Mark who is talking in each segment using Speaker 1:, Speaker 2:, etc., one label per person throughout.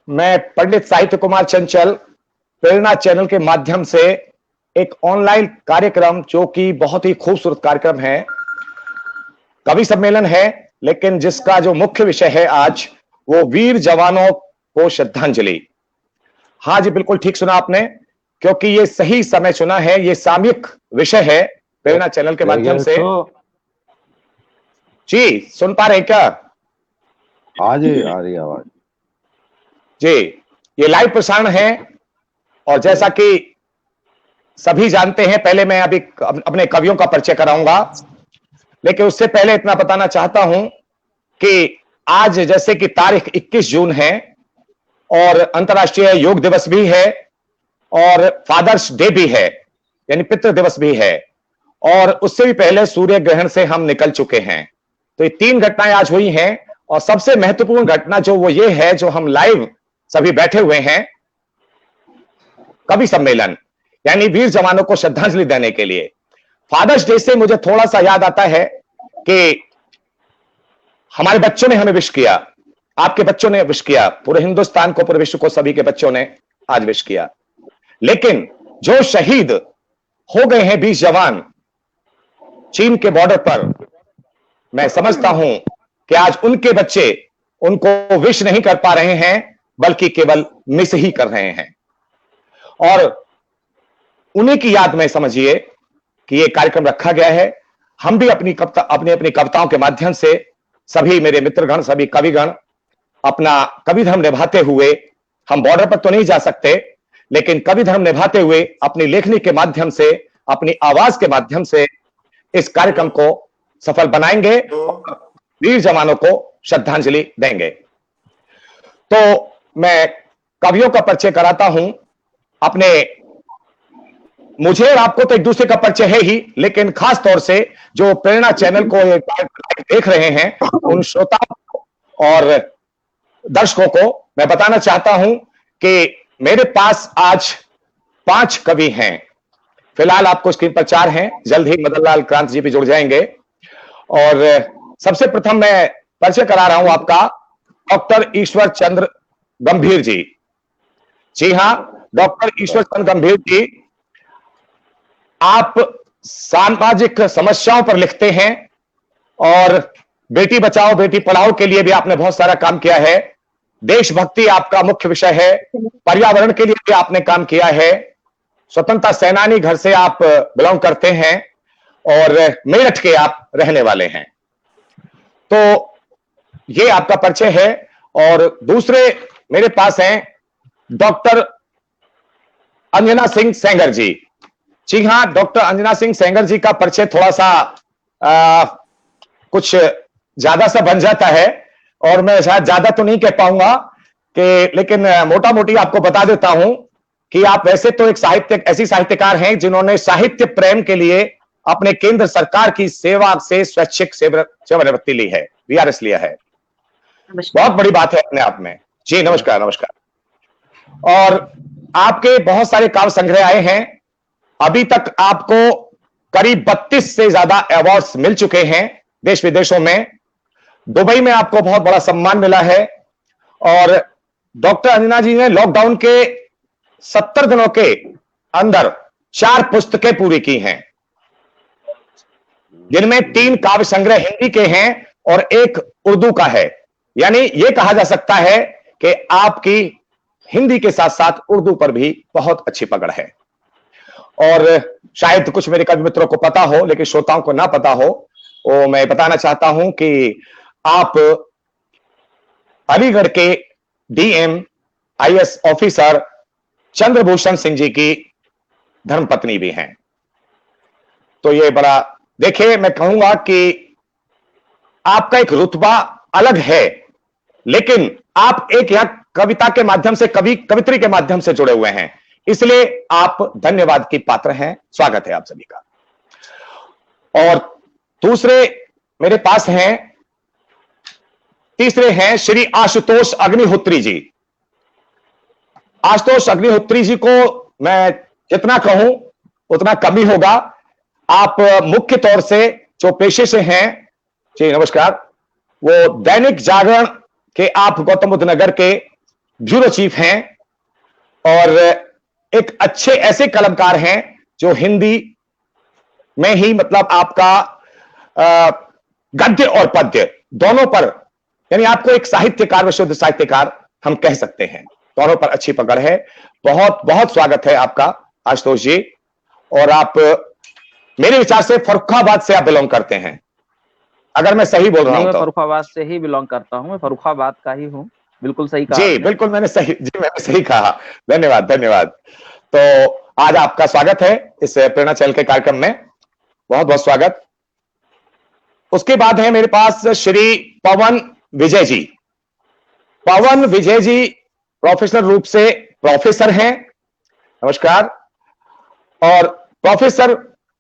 Speaker 1: मैं पंडित साहित्य कुमार चंचल प्रेरणा चैनल के माध्यम से एक ऑनलाइन कार्यक्रम जो कि बहुत ही खूबसूरत कार्यक्रम है, कवि सम्मेलन है, लेकिन जिसका जो मुख्य विषय है आज वो वीर जवानों को श्रद्धांजलि। हाँ जी, बिल्कुल ठीक सुना आपने, क्योंकि ये सही समय चुना है। ये सामयिक विषय है प्रेरणा चैनल के माध्यम से। जी, सुन पा रहे हैं क्या?
Speaker 2: हाँ जी, आ रही आवाज
Speaker 1: जी। ये लाइव प्रसारण है और जैसा कि सभी जानते हैं, पहले मैं अभी अपने कवियों का परिचय कराऊंगा, लेकिन उससे पहले इतना बताना चाहता हूं कि आज जैसे कि तारीख 21 जून है और अंतर्राष्ट्रीय योग दिवस भी है और फादर्स डे भी है, यानी पितृ दिवस भी है, और उससे भी पहले सूर्य ग्रहण से हम निकल चुके हैं। तो ये तीन घटनाएं आज हुई हैं और सबसे महत्वपूर्ण घटना जो वो ये है, जो हम लाइव सभी बैठे हुए हैं, कवि सम्मेलन, यानी वीर जवानों को श्रद्धांजलि देने के लिए। फादर्स डे से मुझे थोड़ा सा याद आता है कि हमारे बच्चों ने हमें विश किया, आपके बच्चों ने विश किया, पूरे हिंदुस्तान को, पूरे विश्व को, सभी के बच्चों ने आज विश किया। लेकिन जो शहीद हो गए हैं 20 जवान चीन के बॉर्डर पर, मैं समझता हूं कि आज उनके बच्चे उनको विश नहीं कर पा रहे हैं, बल्कि केवल मिस ही कर रहे हैं। और उन्हीं की याद में समझिए कि यह कार्यक्रम रखा गया है। हम भी अपनी कविताओं के माध्यम से, सभी मेरे मित्रगण, सभी कविगण अपना कवि धर्म निभाते हुए, हम बॉर्डर पर तो नहीं जा सकते, लेकिन कवि धर्म निभाते हुए अपनी लेखनी के माध्यम से, अपनी आवाज के माध्यम से इस कार्यक्रम को सफल बनाएंगे, वीर जवानों को श्रद्धांजलि देंगे। तो मैं कवियों का परिचय कराता हूं अपने। मुझे और आपको तो एक दूसरे का परिचय है ही, लेकिन खास तौर से जो प्रेरणा चैनल को देख रहे हैं, उन श्रोताओं और दर्शकों को मैं बताना चाहता हूं कि मेरे पास आज 5 कवि हैं। फिलहाल आपको स्क्रीन पर 4 हैं, जल्द ही मदन लाल क्रांति जी भी जुड़ जाएंगे। और सबसे प्रथम मैं परिचय करा रहा हूं आपका डॉक्टर ईश्वर चंद्र गंभीर जी। जी हां, डॉक्टर ईश्वर चंद्र गंभीर जी, आप सामाजिक समस्याओं पर लिखते हैं और बेटी बचाओ बेटी पढ़ाओ के लिए भी आपने बहुत सारा काम किया है। देशभक्ति आपका मुख्य विषय है, पर्यावरण के लिए भी आपने काम किया है। स्वतंत्रता सेनानी घर से आप बिलोंग करते हैं और मेरठ के आप रहने वाले हैं। तो ये आपका परिचय है। और दूसरे मेरे पास हैं डॉक्टर अंजना सिंह सेंगर जी। जी हां, डॉक्टर अंजना सिंह सेंगर जी का परिचय थोड़ा सा कुछ ज्यादा सा बन जाता है और मैं शायद ज्यादा तो नहीं कह पाऊंगा कि, लेकिन मोटा मोटी आपको बता देता हूं कि आप वैसे तो एक ऐसी साहित्यकार हैं जिन्होंने साहित्य प्रेम के लिए अपने केंद्र सरकार की सेवा से स्वैच्छिक सेवानिवृत्ति ली है, वीआरएस लिया है। बहुत बड़ी बात है अपने आप में। जी नमस्कार। नमस्कार। और आपके बहुत सारे काव्य संग्रह आए हैं। अभी तक आपको करीब 32 से ज्यादा अवार्ड्स मिल चुके हैं देश विदेशों में। दुबई में आपको बहुत बड़ा सम्मान मिला है। और डॉक्टर अंजना जी ने लॉकडाउन के 70 दिनों के अंदर 4 पुस्तकें पूरी की हैं, जिनमें 3 काव्य संग्रह हिंदी के हैं और 1 उर्दू का है। यानी यह कहा जा सकता है कि आपकी हिंदी के साथ साथ उर्दू पर भी बहुत अच्छी पकड़ है। और शायद कुछ मेरे कवि मित्रों को पता हो, लेकिन श्रोताओं को ना पता हो, वो मैं बताना चाहता हूं कि आप अलीगढ़ के DM IAS officer Chandrabhushan Singh ji की धर्मपत्नी भी हैं। तो ये बड़ा, देखिए मैं कहूंगा कि आपका एक रुतबा अलग है, लेकिन आप एक यहां कविता के माध्यम से, कवित्री के माध्यम से जुड़े हुए हैं, इसलिए आप धन्यवाद की पात्र हैं। स्वागत है आप सभी का। और दूसरे मेरे पास हैं, तीसरे हैं श्री आशुतोष अग्निहोत्री जी। आशुतोष अग्निहोत्री जी को मैं जितना कहूं उतना कम ही होगा। आप मुख्य तौर से जो पेशे से हैं, जी नमस्कार, वो दैनिक जागरण के आप गौतम बुद्ध नगर के ब्यूरो चीफ हैं और एक अच्छे ऐसे कलमकार हैं जो हिंदी में ही मतलब आपका गद्य और पद्य दोनों पर, यानी आपको एक साहित्यकार व शुद्ध साहित्यकार हम कह सकते हैं, दोनों पर अच्छी पकड़ है। बहुत बहुत स्वागत है आपका आशुतोष जी। और आप मेरे विचार से फर्रुखाबाद से आप बिलोंग करते हैं, अगर मैं सही बोल रहा हूं
Speaker 3: मैं
Speaker 1: तो?
Speaker 3: फर्रुखाबाद से ही बिलोंग करता हूँ, मैं फर्रुखाबाद का ही हूँ। बिल्कुल सही कहा
Speaker 1: जी
Speaker 3: आपने।
Speaker 1: बिल्कुल, मैंने सही कहा। धन्यवाद धन्यवाद। तो आज आपका स्वागत है इस प्रेरणा चैनल के कार्यक्रम में, बहुत बहुत स्वागत। उसके बाद है मेरे पास श्री पवन विजय जी। पवन विजय जी प्रोफेशनल रूप से प्रोफेसर हैं, नमस्कार। और प्रोफेसर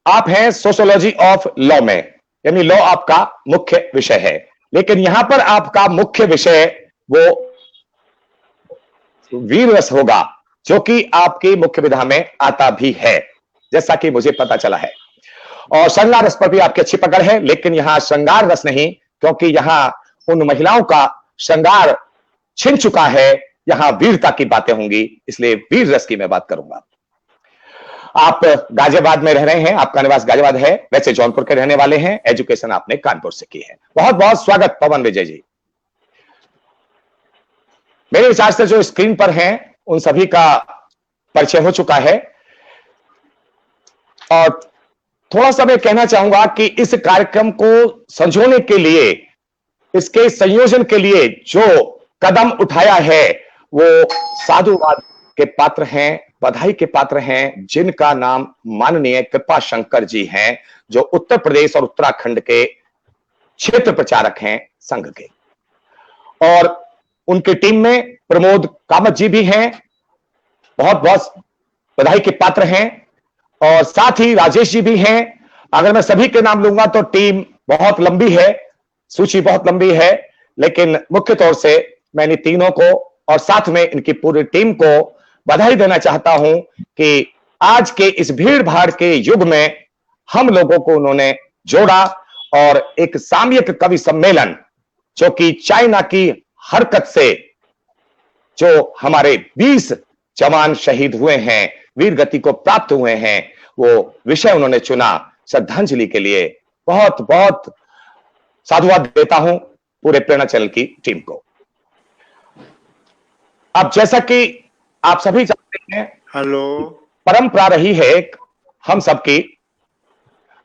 Speaker 1: आप हैं सोशियोलॉजी ऑफ लॉ में, यानी लॉ आपका मुख्य विषय है, लेकिन यहां पर आपका मुख्य विषय वो वीर रस होगा, जो कि आपकी मुख्य विधा में आता भी है, जैसा कि मुझे पता चला है। और श्रृंगार रस पर भी आपकी अच्छी पकड़ है, लेकिन यहां श्रृंगार रस नहीं, क्योंकि यहां उन महिलाओं का श्रृंगार छिन चुका है, यहां वीरता की बातें होंगी, इसलिए वीर रस की मैं बात करूंगा। आप गाजियाबाद में रह रहे हैं, आपका निवास गाजियाबाद है, वैसे जौनपुर के रहने वाले हैं, एजुकेशन आपने कानपुर से की है। बहुत बहुत स्वागत पवन विजय जी। मेरे विचार से जो स्क्रीन पर हैं उन सभी का परिचय हो चुका है, और थोड़ा सा मैं कहना चाहूंगा कि इस कार्यक्रम को संजोने के लिए, इसके संयोजन के लिए जो कदम उठाया है वो साधुवाद के पात्र हैं, बधाई के पात्र हैं, जिनका नाम माननीय कृपा शंकर जी हैं, जो उत्तर प्रदेश और उत्तराखंड के क्षेत्र प्रचारक हैं संघ के। और उनकी टीम में प्रमोद कामत जी भी हैं, बहुत बहुत बधाई के पात्र हैं। और साथ ही राजेश जी भी हैं। अगर मैं सभी के नाम लूंगा तो टीम बहुत लंबी है, सूची बहुत लंबी है, लेकिन मुख्य तौर से मैंने तीनों को और साथ में इनकी पूरी टीम को बधाई देना चाहता हूं कि आज के इस भीड़ भाड़ के युग में हम लोगों को उन्होंने जोड़ा, और एक सामयिक कवि सम्मेलन, जो कि चाइना की हरकत से जो हमारे 20 जवान शहीद हुए हैं, वीर गति को प्राप्त हुए हैं, वो विषय उन्होंने चुना श्रद्धांजलि के लिए। बहुत बहुत साधुवाद देता हूं पूरे प्रेरणा चैनल की टीम को। अब जैसा कि आप सभी जानते हैं,
Speaker 4: हेलो,
Speaker 1: परंपरा रही है एक हम सबकी,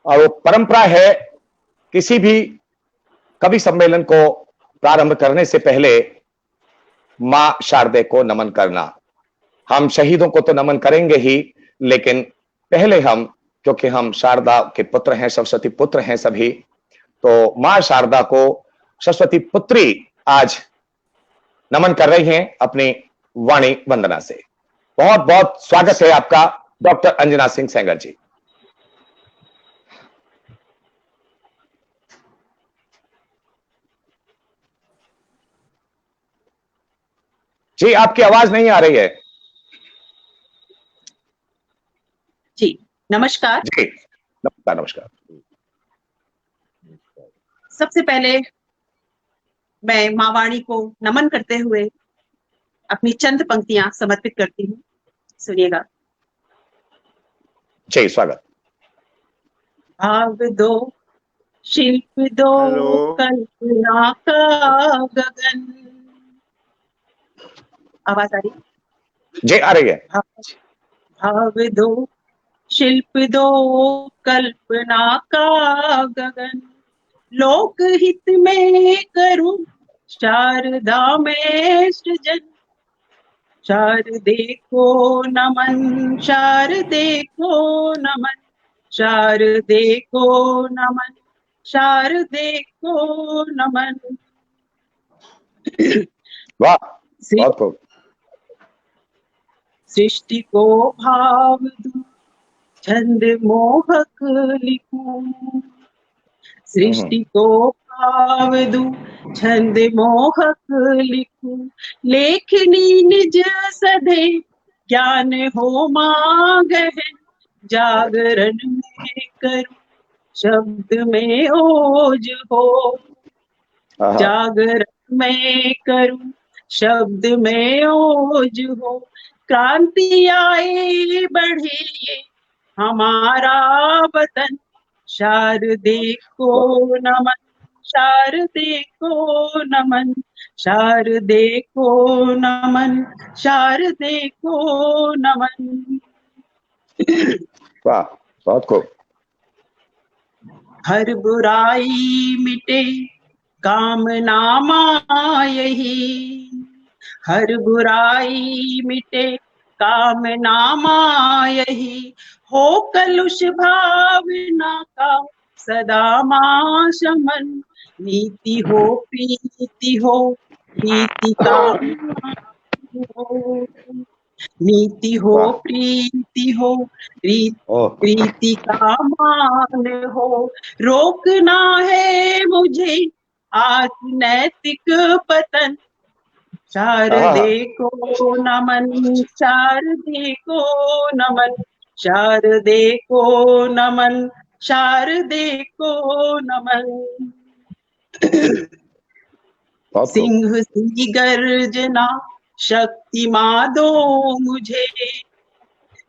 Speaker 1: और वो परंपरा है किसी भी कवि सम्मेलन को प्रारंभ करने से पहले मां शारदे को नमन करना। हम शहीदों को तो नमन करेंगे ही, लेकिन पहले हम, क्योंकि हम शारदा के पुत्र हैं, सरस्वती पुत्र हैं सभी, तो मां शारदा को सरस्वती पुत्री आज नमन कर रही हैं अपनी वाणी वंदना से। बहुत बहुत स्वागत है आपका डॉक्टर अंजना सिंह सेंगर जी। जी आपकी आवाज नहीं आ रही है।
Speaker 5: जी नमस्कार।
Speaker 1: जी नमस्कार नमस्कार।
Speaker 5: सबसे पहले मैं माँ वाणी को नमन करते हुए अपनी चंद पंक्तियां समर्पित करती हूँ, सुनिएगा।
Speaker 1: जी स्वागत।
Speaker 5: भाव दो, शिल्प दो,
Speaker 4: हेलो।
Speaker 5: कल्पना का गगन। आवाज आ रही है?
Speaker 1: जी आ रही है।
Speaker 5: भाव दो, शिल्प दो, कल्पना का गगन। लोक हित में करूं शारदा में सृजन। शारदे को नमन, शारदे को नमन, शारदे को नमन, शारदे को नमन।
Speaker 1: वाह बहुत खूब।
Speaker 5: सृष्टि को भाव दूं, छंद मोहक लिखूं। सृष्टि को भाव दूं, छंद मोहक लिखूं। लेखनी निज सधे, ज्ञान हो मां गहन। जागरण में करूं, शब्द में ओज हो। जागरण में करूं, शब्द में ओज हो, क्रांति आए बढ़े ये हमारा वतन, शारदे को नमन, शारदे को नमन, शारदे को नमन, शारदे को नमन।
Speaker 1: वाह, बहुत खूब।
Speaker 5: हर बुराई मिटे कामना माँ यही, हर बुराई मिटे कामना माँ यही, हो कलुष भावना का सदा माँ शमन, नीति हो प्रीति हो, प्रीति का हो, नीति हो
Speaker 1: वाह।
Speaker 5: प्रीति हो,
Speaker 2: ओह
Speaker 5: प्रीति का मान हो, रोकना है मुझे आज नैतिक पतन, शारदे को नमन, शारदे को नमन, शारदे को नमन, शारदे को नमन।
Speaker 1: बहुत खूब।
Speaker 5: सिंह सी गर्जना शक्ति माँ दो मुझे,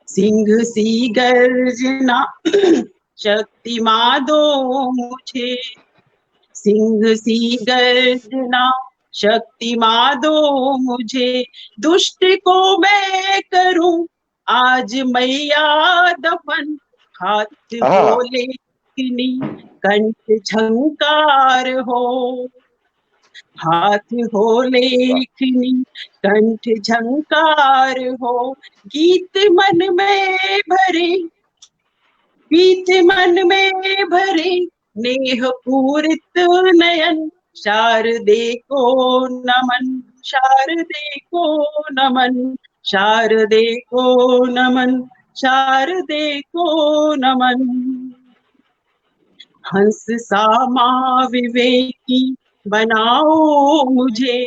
Speaker 5: सिंह सी गर्जना शक्ति माँ दो मुझे, सिंह सी गर्जना शक्ति माँ दो मुझे, दुष्ट को मैं करूं आज मैया दफन, हाथ हो लेखनी कंठ झंकार हो, हाथ हो लेखनी कंठ झंकार हो, गीत मन में भरे, गीत मन में भरे नेह पूरित नयन, शारदे को नमन, शारदे को नमन, शारदे को नमन, शारदे को नमन। हंस सा माँ विवेकी बनाओ मुझे,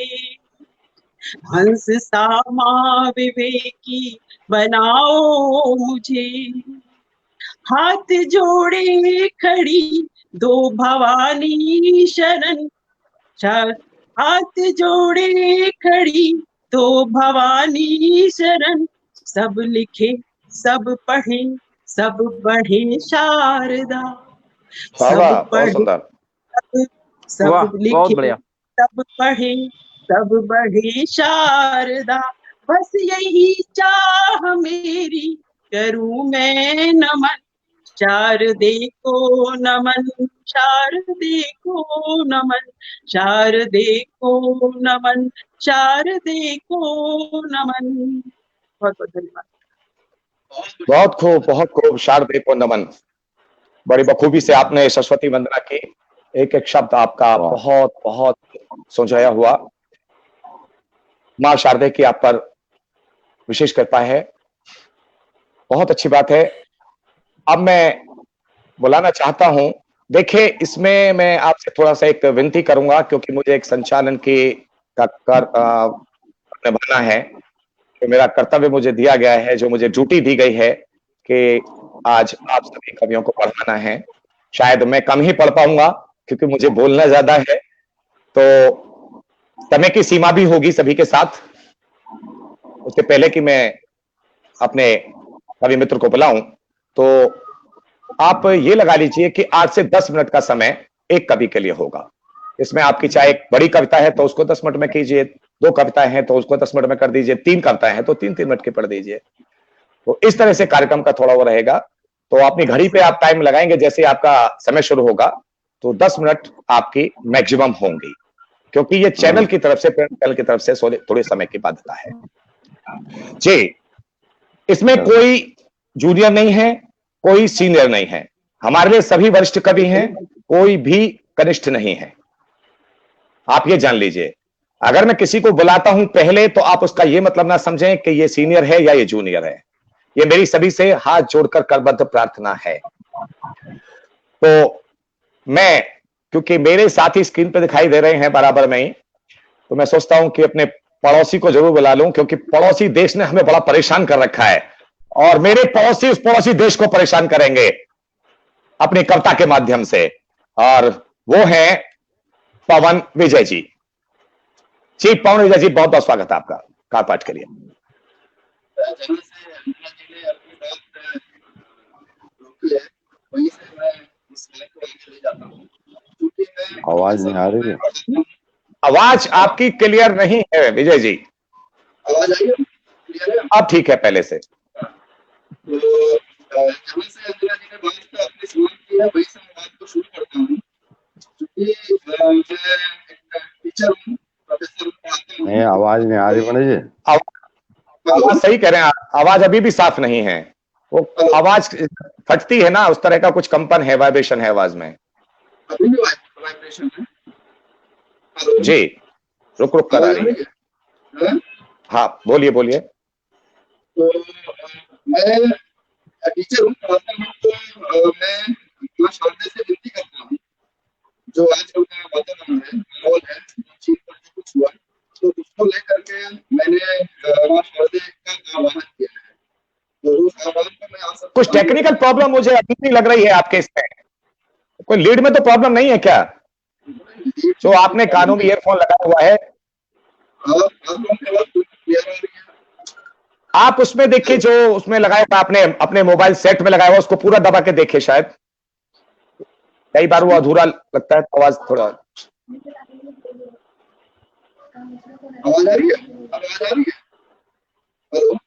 Speaker 5: हंस सा माँ विवेकी बनाओ मुझे, हाथ जोड़े खड़ी दो भवानी शरण, हाथ जोड़े खड़ी दो भवानी शरण, सब लिखे सब पढ़े सब बढ़े शारदा, सब
Speaker 1: बहुत
Speaker 5: पढ़े
Speaker 1: सुंदर।
Speaker 5: सब
Speaker 3: वाह, बहुत
Speaker 5: लिखे
Speaker 3: बढ़िया।
Speaker 5: सब पढ़े सब बढ़े शारदा, बस यही चाह मेरी करूं मैं नमन, शारदे को नमन, शारदे को नमन, शारदे को नमन, शारदे को नमन। बहुत बहुत धन्यवाद।
Speaker 1: बहुत खूब, बहुत खूब। शारदे को नमन। बड़ी बखूबी से आपने सरस्वती वंदना की। एक एक शब्द आपका
Speaker 2: वाह।
Speaker 1: बहुत बहुत सुझाया हुआ। माँ शारदे की आप पर विशेष कृपा है। बहुत अच्छी बात है। अब मैं बुलाना चाहता हूं, देखिए इसमें मैं आपसे थोड़ा सा एक विनती करूंगा, क्योंकि मुझे एक संचालन की निभाना है। तो मेरा कर्तव्य मुझे दिया गया है, जो मुझे ड्यूटी दी गई है कि आज आप सभी कवियों को पढ़ाना है। शायद मैं कम ही पढ़ पाऊंगा, क्योंकि मुझे बोलना ज्यादा है, तो समय की सीमा भी होगी सभी के साथ। उससे पहले कि मैं अपने कवि मित्र को बुलाऊं, तो आप ये लगा लीजिए कि 8 से 10 मिनट का समय एक कवि के लिए होगा। इसमें आपकी चाहे एक बड़ी कविता है तो उसको 10 मिनट में कीजिए, 2 कविताएं हैं तो उसको 10 मिनट में कर दीजिए, 3 कविताएं हैं तो 3-3 मिनट की पढ़ दीजिए। तो इस तरह से कार्यक्रम का थोड़ा वो रहेगा। तो अपनी घड़ी पे आप टाइम लगाएंगे, जैसे आपका समय शुरू होगा तो 10 मिनट आपकी मैक्सिमम होंगी, क्योंकि ये चैनल की तरफ से, चैनल की तरफ से थोड़े समय की बाध्यता है जी। इसमें कोई जूनियर नहीं है, कोई सीनियर नहीं है, हमारे लिए सभी वरिष्ठ कवि हैं, कोई भी कनिष्ठ नहीं है। आप ये जान लीजिए। अगर मैं किसी को बुलाता हूं पहले, तो आप उसका ये मतलब ना समझें कि ये सीनियर है या ये जूनियर है। ये मेरी सभी से हाथ जोड़कर करबद्ध प्रार्थना है। तो मैं, क्योंकि मेरे साथी स्क्रीन पर दिखाई दे रहे हैं बराबर में ही, तो मैं सोचता हूं कि अपने पड़ोसी को जरूर बुला लूं, क्योंकि पड़ोसी देश ने हमें बड़ा परेशान कर रखा है, और मेरे पड़ोसी उस पड़ोसी देश को परेशान करेंगे अपनी कविता के माध्यम से, और वो है पवन विजय जी। जी पवन विजय जी, बहुत बहुत स्वागत है आपका कार पाठ के लिए।
Speaker 4: जहाँ से अंजना जी ने अपनी बात रोकी है, वहीं से मैं इस लाइन को आगे ले जाता हूँ, क्योंकि मैं
Speaker 2: आवाज नहीं आ रही है।
Speaker 1: आवाज आपकी क्लियर नहीं है विजय जी।
Speaker 4: आवाज आई है? क्लियर है?
Speaker 1: अब ठीक है पहले से।
Speaker 4: तो जहाँ से अंजना जी ने बात का अपनी शुरुआत की है, वहीं से मैं बात को शुरू करता हूँ, क्योंकि मैं एक टीचर हूँ, प्रोफेसर पढ़ाता हूँ।
Speaker 2: नहीं, आवाज नहीं आ रही पंडित जी।
Speaker 1: आवाज सही कह रहे हैं, आवाज अभी भी साफ नहीं है। वो आवाज फटती है ना, उस तरह का कुछ कंपन है, वाइब्रेशन है आवाज में।
Speaker 4: अभी भी वाइब्रेशन है? हेलो?
Speaker 1: जी रुक रुक कर आ रही है।
Speaker 4: हाँ?
Speaker 1: हाँ बोलिए बोलिए।
Speaker 4: तो मैं टीचर हूँ, पढ़ाता हूँ, तो मैं माँ शारदा से विनती करता हूँ, जो आजकल का वातावरण है, माहौल है, चीन पर जो कुछ हुआ, तो उसको लेकर के मैंने माँ शारदा का आह्वान किया है। तो उस आह्वान को मैं आप सब
Speaker 1: कुछ टेक्निकल प्रॉब्लम मुझे अभी भी लग रही है आपके इसमें। कोई लीड में तो प्रॉब्लम नहीं है क्या? जो आपने कानों में ईयरफोन लगाया हुआ है, आप उसमें देखिए, जो उसमें लगाया हुआ आपने अपने मोबाइल सेट में लगाया हुआ, उसको पूरा दबा के देखिए। शायद कई बार वो अधूरा लगता है, आवाज थोड़ा।
Speaker 4: आवाज आ रही है? आवाज आ रही है? हेलो?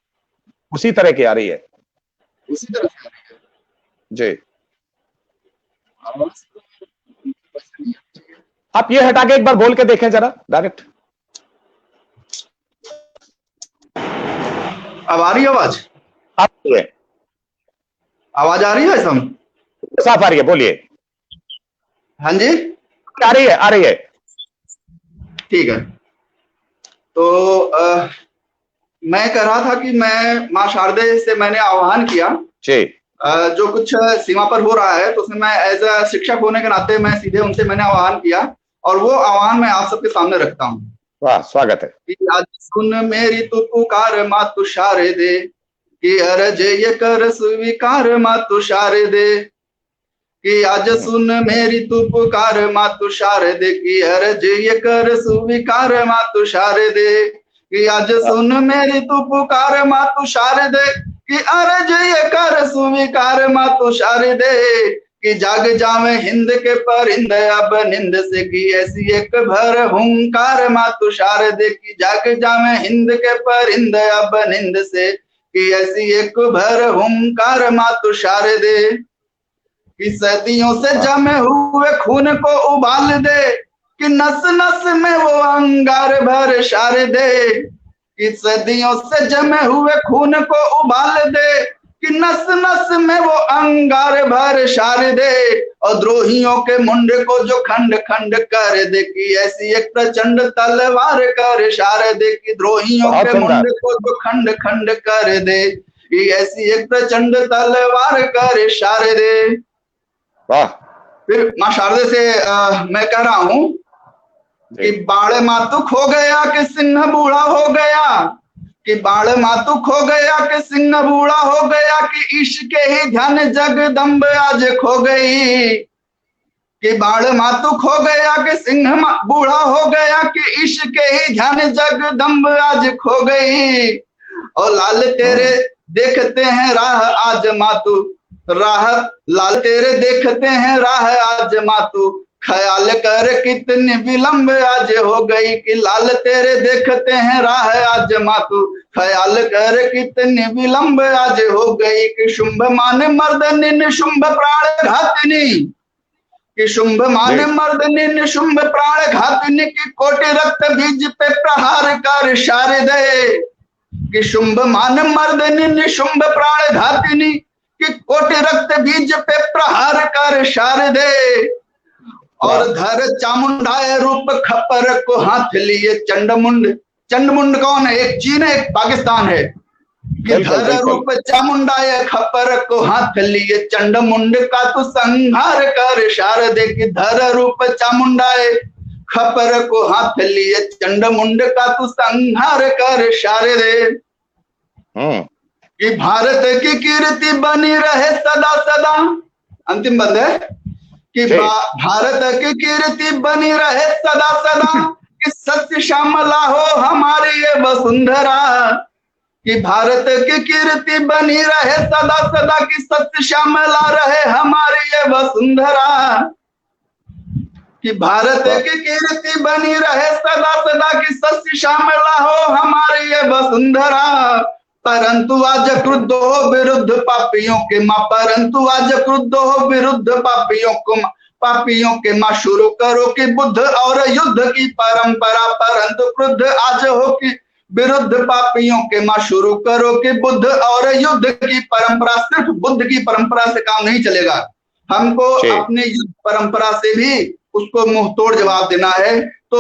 Speaker 1: उसी तरह की आ रही है।
Speaker 4: उसी तरह से आ रही है
Speaker 1: जी।
Speaker 4: आवाज तो वैसे नहीं आती है।
Speaker 1: आप ये हटा के एक बार बोल के देखें जरा डायरेक्ट।
Speaker 4: अब आ रही है आवाज?
Speaker 1: आप
Speaker 4: आवाज आ रही है सम?
Speaker 1: साफ आ रही है, बोलिए।
Speaker 4: हाँ जी,
Speaker 1: आ रही है, आ रही है।
Speaker 4: ठीक है। तो मैं कह रहा था कि मैं माँ शारदे से मैंने आह्वान किया,
Speaker 1: जी।
Speaker 4: जो कुछ सीमा पर हो रहा है, तो उसमें मैं एज अ शिक्षक होने के नाते मैं सीधे उनसे मैंने आह्वान किया, और वो आह्वान मैं आप सबके सामने रखता हूँ।
Speaker 1: वाह, स्वागत है।
Speaker 4: कि आज सुन मेरी तू पुकार माँ तू शारदे, कि अरज ये कर स्वीकार माँ तू शारदे, कि आज सुन मेरी तू पुकार माँ तू शारदे, कि अरज ये कर स्वीकार माँ तू शारदे, कि आज सुन मेरी तू पुकार माँ तू शारदे, कि अरज ये कर स्वीकार माँ तू शारदे, कि जाग जावे हिंद के परिंद अब निंद से, की ऐसी एक भर हुंकार माँ तू शारदे, की जाग जावे हिंद के परिंद अब निंद से, की ऐसी एक भर हुंकार माँ तू शारदे, कि सदियों से जमे हुए खून को उबाल दे, कि नस नस में वो अंगार भर शारदे, कि सदियों से जमे हुए खून को उबाल दे, कि नस नस में वो अंगार भर शारदे, और द्रोहियों के मुंड को जो खंड खंड कर दे, कि ऐसी एक प्रचंड तलवार कर शारदे, कि द्रोहियों के मुंड को जो खंड खंड कर दे, कि ऐसी एक प्रचंड तलवार कर शारदे।
Speaker 1: वाह।
Speaker 4: फिर माँ शारदे से मैं कह रहा हूं कि बाण मातुक हो गया कि सिंह बूढ़ा हो गया, कि बाण मातुक हो गया कि सिंह बूढ़ा हो गया, कि ईश के ही ध्यान जगदम्ब आज खो गई, कि बाण मातुक हो गया कि सिंह बूढ़ा हो गया, कि ईश के ही ध्यान जगदम्ब आज खो गई, और लाल तेरे देखते हैं राह आज मातु राह, लाल तेरे देखते हैं राह आज मातु, ख्याल कर कितनी विलंब आज हो गई, कि लाल तेरे देखते हैं राह आज मातु, ख्याल कर कितनी विलंब आज हो गई, कि शुंभ मान मर्दनी निशुंभ प्राण घातिनी, कि शुंभ मान मर्दनी निशुंभ प्राण घातिनी, की कोटि रक्त बीज पे प्रहार कर शारदे, कि शुंभ मान मर्दनी निशुंभ प्राण घातिनी, कि कोटि रक्त बीज पे प्रहार कर शारदे, और धर चामुंडाए रूप खपर को हाथ लिए चंडमुंड, चंडमुंड कौन है? एक चीन है, एक पाकिस्तान है, कि धर रूप चामुंडाए खपर को हाथ लिए चंडमुंड का तू संहार कर शारदे, कि धर रूप चामुंडाए खपर को हाथ लिए चंडमुंड का तू संहार कर शारदे, कि भारत की कीर्ति बनी रहे सदा सदा, अंतिम बंद है, कि भारत की कीर्ति बनी रहे सदा सदा, कि सत्य श्यामला हो हमारी ये वसुंधरा, कि भारत की कीर्ति बनी रहे सदा सदा, कि सत्य श्यामला रहे हमारी ये वसुंधरा, कि भारत की कीर्ति बनी रहे सदा सदा, कि सत्य श्यामला हो हमारी ये वसुंधरा। परंतु आज क्रुद्ध हो विरुद्ध पापियों के माँ, परंतु आज क्रुद्ध हो विरुद्ध पापियों के माँ, शुरू करो कि बुद्ध और युद्ध की परंपरा। परंतु क्रुद्ध आज हो कि विरुद्ध पापियों के माँ, शुरू करो कि बुद्ध और युद्ध की परंपरा। सिर्फ बुद्ध की परंपरा से काम नहीं चलेगा, हमको अपने युद्ध परंपरा से भी उसको मुंह तोड़ जवाब देना है। तो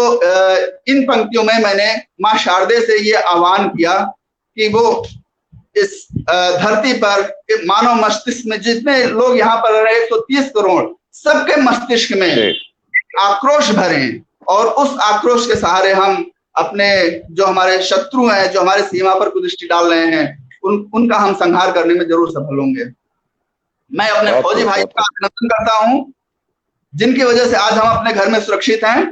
Speaker 4: इन पंक्तियों में मैंने माँ शारदे से ये आह्वान किया कि वो इस धरती पर मानव मस्तिष्क में जितने लोग यहाँ पर रहे 130 करोड़, सबके मस्तिष्क में आक्रोश भरें और उस आक्रोश के सहारे हम अपने जो हमारे शत्रु हैं, जो हमारे सीमा पर कुदृष्टि डाल रहे हैं, उनका हम संहार करने में जरूर सफल होंगे। मैं अपने फौजी भाई का अभिनंदन करता हूं जिनकी वजह से आज हम अपने घर में सुरक्षित हैं।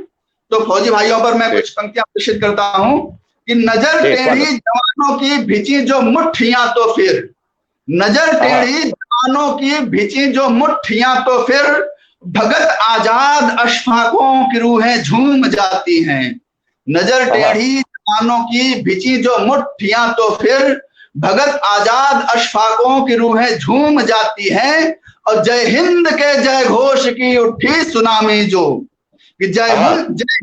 Speaker 4: तो फौजी भाइयों पर मैं कुछ पंक्तियां प्रेषित करता हूं कि नजर टेढ़ी जवानों की भिची जो मुट्ठियां तो फिर, नजर टेढ़ी जवानों की भिची जो मुट्ठियां तो फिर, भगत आजाद अशफाकों की रूहें झूम जाती हैं। नजर टेढ़ी जवानों की भिची जो मुट्ठियां तो फिर, भगत आजाद अशफाकों की रूहें झूम जाती हैं। और जय हिंद के जय घोष की उठी सुनामी जो, जय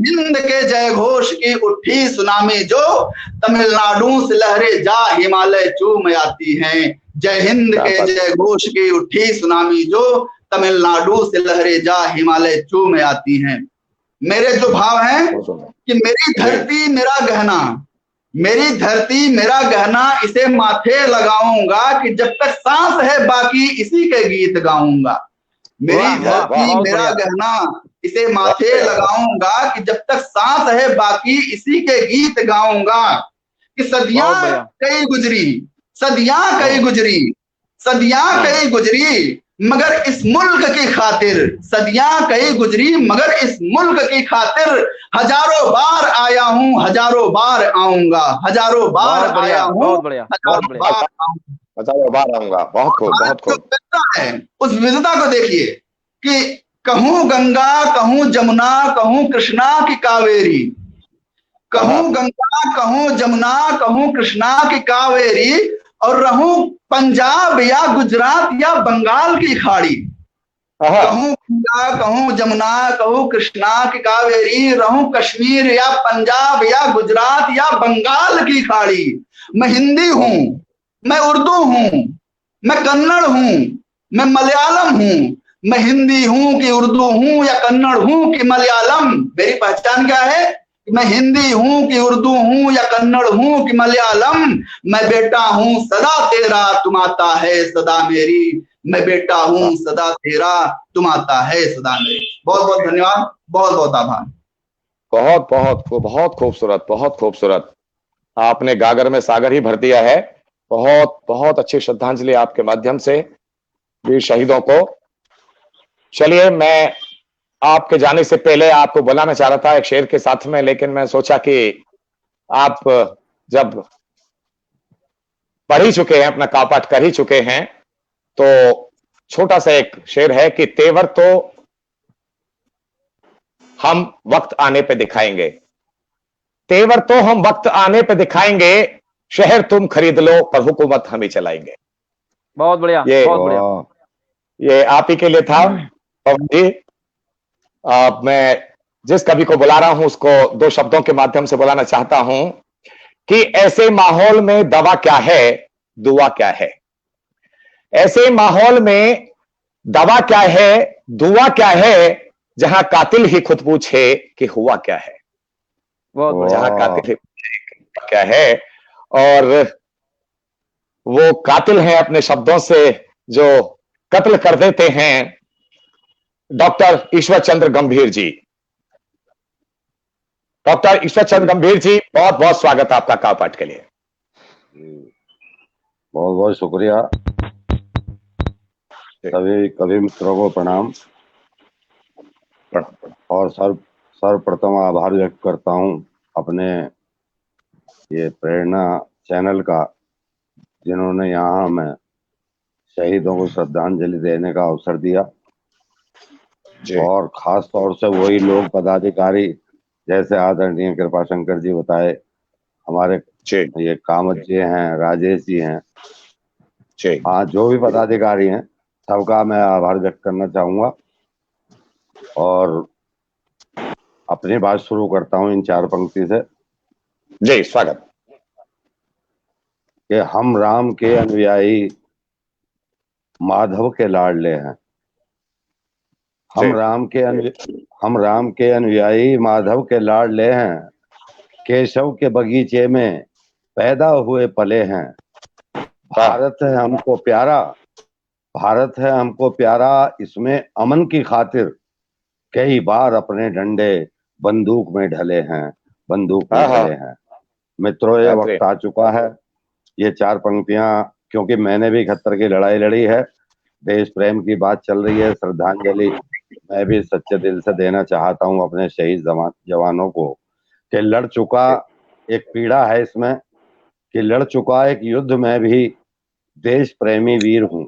Speaker 4: हिंद के जय घोष की उठी सुनामी जो, तमिलनाडु से लहरें जा हिमालय चूम आती हैं। जय हिंद के जय घोष की उठी सुनामी जो, तमिलनाडु से लहरें जा हिमालय चूम आती हैं। मेरे जो भाव हैं कि मेरी धरती मेरा गहना, मेरी धरती मेरा गहना, इसे माथे लगाऊंगा कि जब तक सांस है बाकी इसी के गीत गाऊंगा। मेरी धरती मेरा गहना, इसे माथे लगाऊंगा कि जब तक सांस है बाकी इसी के गीत गाऊंगा। कि सदियां कई गुजरी, सदियां कई गुजरी, सदियां कई गुजरी, मगर इस मुल्क की खातिर, सदियां कई गुजरी मगर इस मुल्क की खातिर, हजारों बार आया हूँ हजारों बार आऊंगा, हजारों बार आया हूँ हजारों बार आऊंगा।
Speaker 1: बहुत खूब, बहुत खूब।
Speaker 4: है उस विविधता को देखिए कि कहूं गंगा, कहूं जमुना, कहूं कृष्णा की कावेरी, कहूं गंगा, कहूं जमुना, कहूं कृष्णा की कावेरी, और रहूं पंजाब या गुजरात या बंगाल की खाड़ी। कहूं गंगा, कहूं जमुना, कहूं कृष्णा की कावेरी, रहूं कश्मीर या पंजाब या गुजरात या बंगाल की खाड़ी। मैं हिंदी हूं, मैं उर्दू हूं, मैं कन्नड़ हूं, मैं मलयालम हूं, मैं हिंदी हूं कि उर्दू हूं या कन्नड़ हूं कि मलयालम। मेरी पहचान क्या है? मैं हिंदी हूं कि उर्दू हूं या कन्नड़ हूं कि मलयालम। मैं बेटा हूं सदा तेरा, तुम आता है सदा मेरी। मैं बेटा हूं सदा तेरा, तुम आता है सदा मेरी। बहुत बहुत धन्यवाद, बहुत बहुत आभार।
Speaker 1: बहुत बहुत बहुत खूबसूरत, बहुत खूबसूरत। आपने गागर में सागर ही भर दिया है। बहुत बहुत अच्छी श्रद्धांजलि आपके माध्यम से वीर शहीदों को। चलिए, मैं आपके जाने से पहले आपको बुलाना चाह रहा था एक शेर के साथ में, लेकिन मैं सोचा कि आप जब पढ़ ही चुके हैं, अपना कापाठ कर ही चुके हैं, तो छोटा सा एक शेर है कि तेवर तो हम वक्त आने पे दिखाएंगे, तेवर तो हम वक्त आने पे दिखाएंगे, शहर तुम खरीद लो पर हुकूमत हम ही चलाएंगे।
Speaker 3: बहुत बढ़िया, बहुत बढ़िया।
Speaker 1: ये आप ही के लिए था पवन जी। मैं जिस कवि को बुला रहा हूं उसको दो शब्दों के माध्यम से बुलाना चाहता हूं कि ऐसे माहौल में दवा क्या है, दुआ क्या है। ऐसे माहौल में दवा क्या है, दुआ क्या है, जहां कातिल ही खुद पूछे कि हुआ क्या है। जहां कातिल ही पूछे क्या है, और वो कातिल हैं अपने शब्दों से जो कत्ल कर देते हैं, डॉक्टर ईश्वर चंद्र गंभीर जी। डॉक्टर ईश्वर चंद्र गंभीर जी, बहुत बहुत स्वागत है आपका कापाठ के लिए।
Speaker 2: बहुत बहुत शुक्रिया। सभी मित्रों को प्रणाम और सर्वप्रथम आभार व्यक्त करता हूं अपने ये प्रेरणा चैनल का, जिन्होंने यहाँ हमें शहीदों को श्रद्धांजलि देने का अवसर दिया।
Speaker 1: जी
Speaker 2: और खास तौर से वही लोग पदाधिकारी, जैसे आदरणीय कृपाशंकर जी बताए, हमारे
Speaker 1: जी
Speaker 2: ये कामत जी हैं, राजेश जी हैं,
Speaker 1: जी
Speaker 2: हाँ जो भी पदाधिकारी हैं सबका मैं आभार व्यक्त करना चाहूंगा। और अपनी बात शुरू करता हूं इन 4 पंक्ति से
Speaker 1: जी स्वागत।
Speaker 2: कि हम राम के अनुयायी माधव के लाडले हैं।
Speaker 1: जी
Speaker 2: हम राम के अनुयायी माधव के लाडले हैं। केशव के बगीचे में पैदा हुए पले हैं। भारत है हमको प्यारा, भारत है हमको प्यारा, इसमें अमन की खातिर कई बार अपने डंडे बंदूक में ढले हैं, बंदूक में ढले हैं। मित्रों, ये वक्त आ चुका है। ये 4 पंक्तियां, क्योंकि मैंने भी 71 की लड़ाई लड़ी है, देश प्रेम की बात चल रही है, श्रद्धांजलि मैं भी सच्चे दिल से देना चाहता हूं अपने शहीद जवानों को। कि लड़ चुका, एक पीड़ा है इसमें कि लड़ चुका एक युद्ध में भी देश प्रेमी वीर हूं।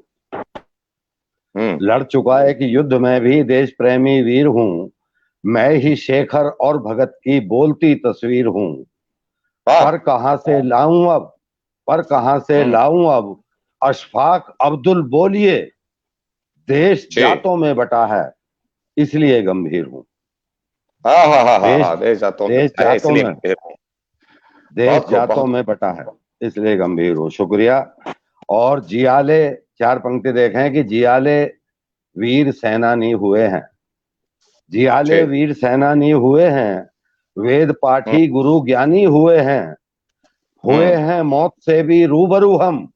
Speaker 2: लड़ चुका एक युद्ध में भी देश प्रेमी वीर हूं। मैं ही शेखर और भगत की बोलती तस्वीर हूं। पर कहां से लाऊं अब, पर कहां से लाऊं अब अशफाक अब्दुल बोलिए, देश जातों में बटा है इसलिए गंभीर हूं। देश जातों में बटा है इसलिए गंभीर हूं। शुक्रिया। और जियाले 4 पंक्ति देखें कि जियाले वीर सेनानी हुए हैं, जियाले वीर सेनानी हुए हैं, वेद पाठी गुरु ज्ञानी हुए हैं मौत से भी रूबरू हम,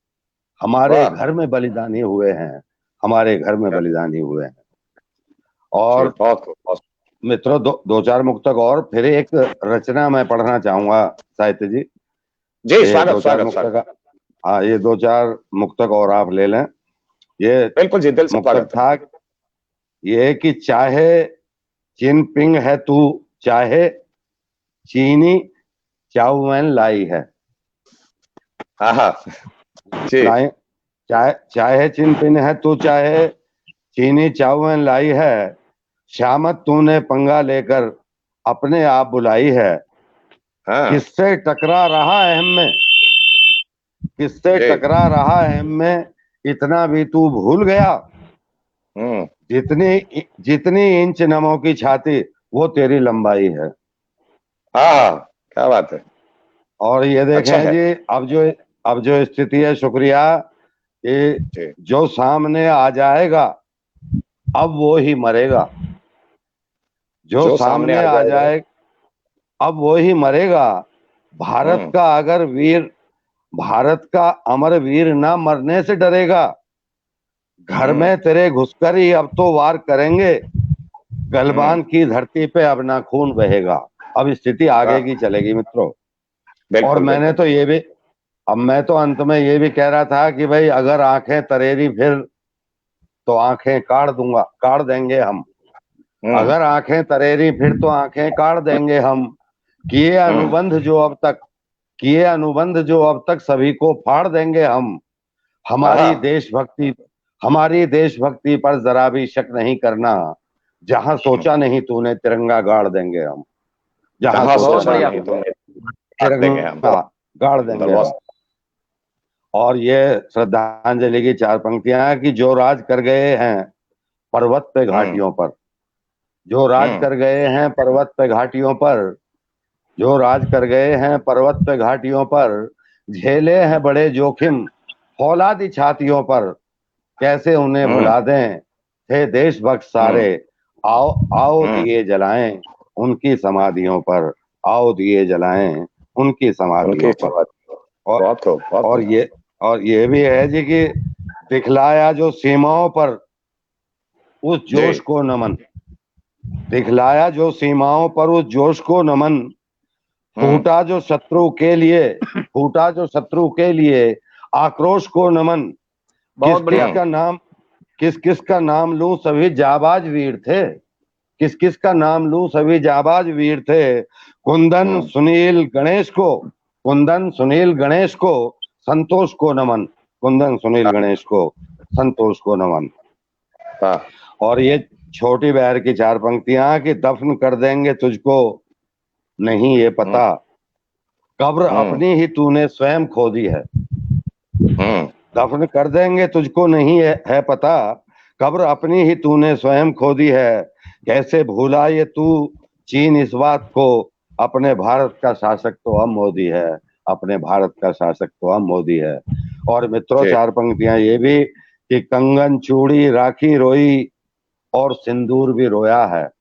Speaker 2: हमारे घर में बलिदानी हुए हैं, हमारे घर में बलिदानी हुए हैं। और मित्रों, 2-4 मुक्तक और फिर एक रचना मैं पढ़ना चाहूंगा साहित्य जी।
Speaker 1: जी स्वागत।
Speaker 2: हाँ, ये 2-4 मुक्तक और आप ले लें। ये
Speaker 1: बिल्कुल जी, दिल से
Speaker 2: मुक्तक था ये कि चाहे चिनपिंग है तू, चाहे चीनी चाउमीन लाई है। चाहे चिनपिंग है तू, चाहे चीनी चाउमीन लाई है, श्यामत तूने पंगा लेकर अपने आप बुलाई है। किससे टकरा रहा है हमें, किससे टकरा रहा है हमें, इतना भी तू भूल गया। जितनी इंच नमों की छाती वो तेरी लंबाई है।
Speaker 1: क्या बात है।
Speaker 2: और ये देखें अच्छा जी, अब जो स्थिति है, शुक्रिया, कि जो सामने आ जाएगा अब वो ही मरेगा। जो सामने आ जाए अब वो ही मरेगा। भारत का अगर वीर, भारत का अमर वीर ना मरने से डरेगा। घर में तेरे घुसकर ही अब तो वार करेंगे, गलबान की धरती पे अब ना खून बहेगा। अब स्थिति आगे की चलेगी मित्रों। और मैंने तो ये भी, अब मैं तो अंत में ये भी कह रहा था कि भाई अगर आंखें तरेरी फिर तो आंखें काट देंगे हम। अगर आंखें तरेरी फिर तो आंखें काट देंगे हम। किए अनुबंध जो अब तक सभी को फाड़ देंगे हम। हमारी देशभक्ति पर जरा भी शक नहीं करना। जहां सोचा नहीं तूने तिरंगा गाड़ देंगे हम। जहां सोचा नहीं तूने तिरंगा गाड़ देंगे हम। और ये श्रद्धांजलि की 4 पंक्तियां कि जो राज कर गए हैं पर्वत पे घाटियों पर, जो राज कर गए हैं पर्वत पे घाटियों पर, जो राज कर गए हैं पर्वत पे घाटियों पर, झेले हैं बड़े जोखिम फौलादी छातियों पर, कैसे उन्हें भुला दें थे देशभक्त सारे। आओ दिए जलाएं उनकी समाधियों पर, आओ दिए जलाएं उनकी समाधियों पर। और ये भी है जी कि दिखलाया जो सीमाओं पर उस जोश को नमन, दिखलाया जो सीमाओं पर उस जोश को नमन, फूटा जो शत्रु के लिए आक्रोश को नमन। किस किस का नाम लूं, सभी जाबाज वीर थे। किस किस का नाम लूं, सभी जाबाज वीर थे। कुंदन सुनील गणेश को, कुंदन सुनील गणेश को, संतोष को नमन। कुंदन सुनील गणेश को, संतोष को नमन।
Speaker 1: हाँ।
Speaker 2: और ये छोटी बहर की 4 पंक्तियां कि दफन कर देंगे तुझको नहीं ये पता, कब्र अपनी ही तूने स्वयं खोदी है। दफन कर देंगे तुझको नहीं है पता, कब्र अपनी ही तूने स्वयं खोदी है। कैसे भूला ये तू चीन इस बात को, अपने भारत का शासक तो अब मोदी है, अपने भारत का शासक तो अब मोदी है। और मित्रों 4 पंक्तियां ये भी कि कंगन चूड़ी राखी रोई और सिंदूर भी रोया है।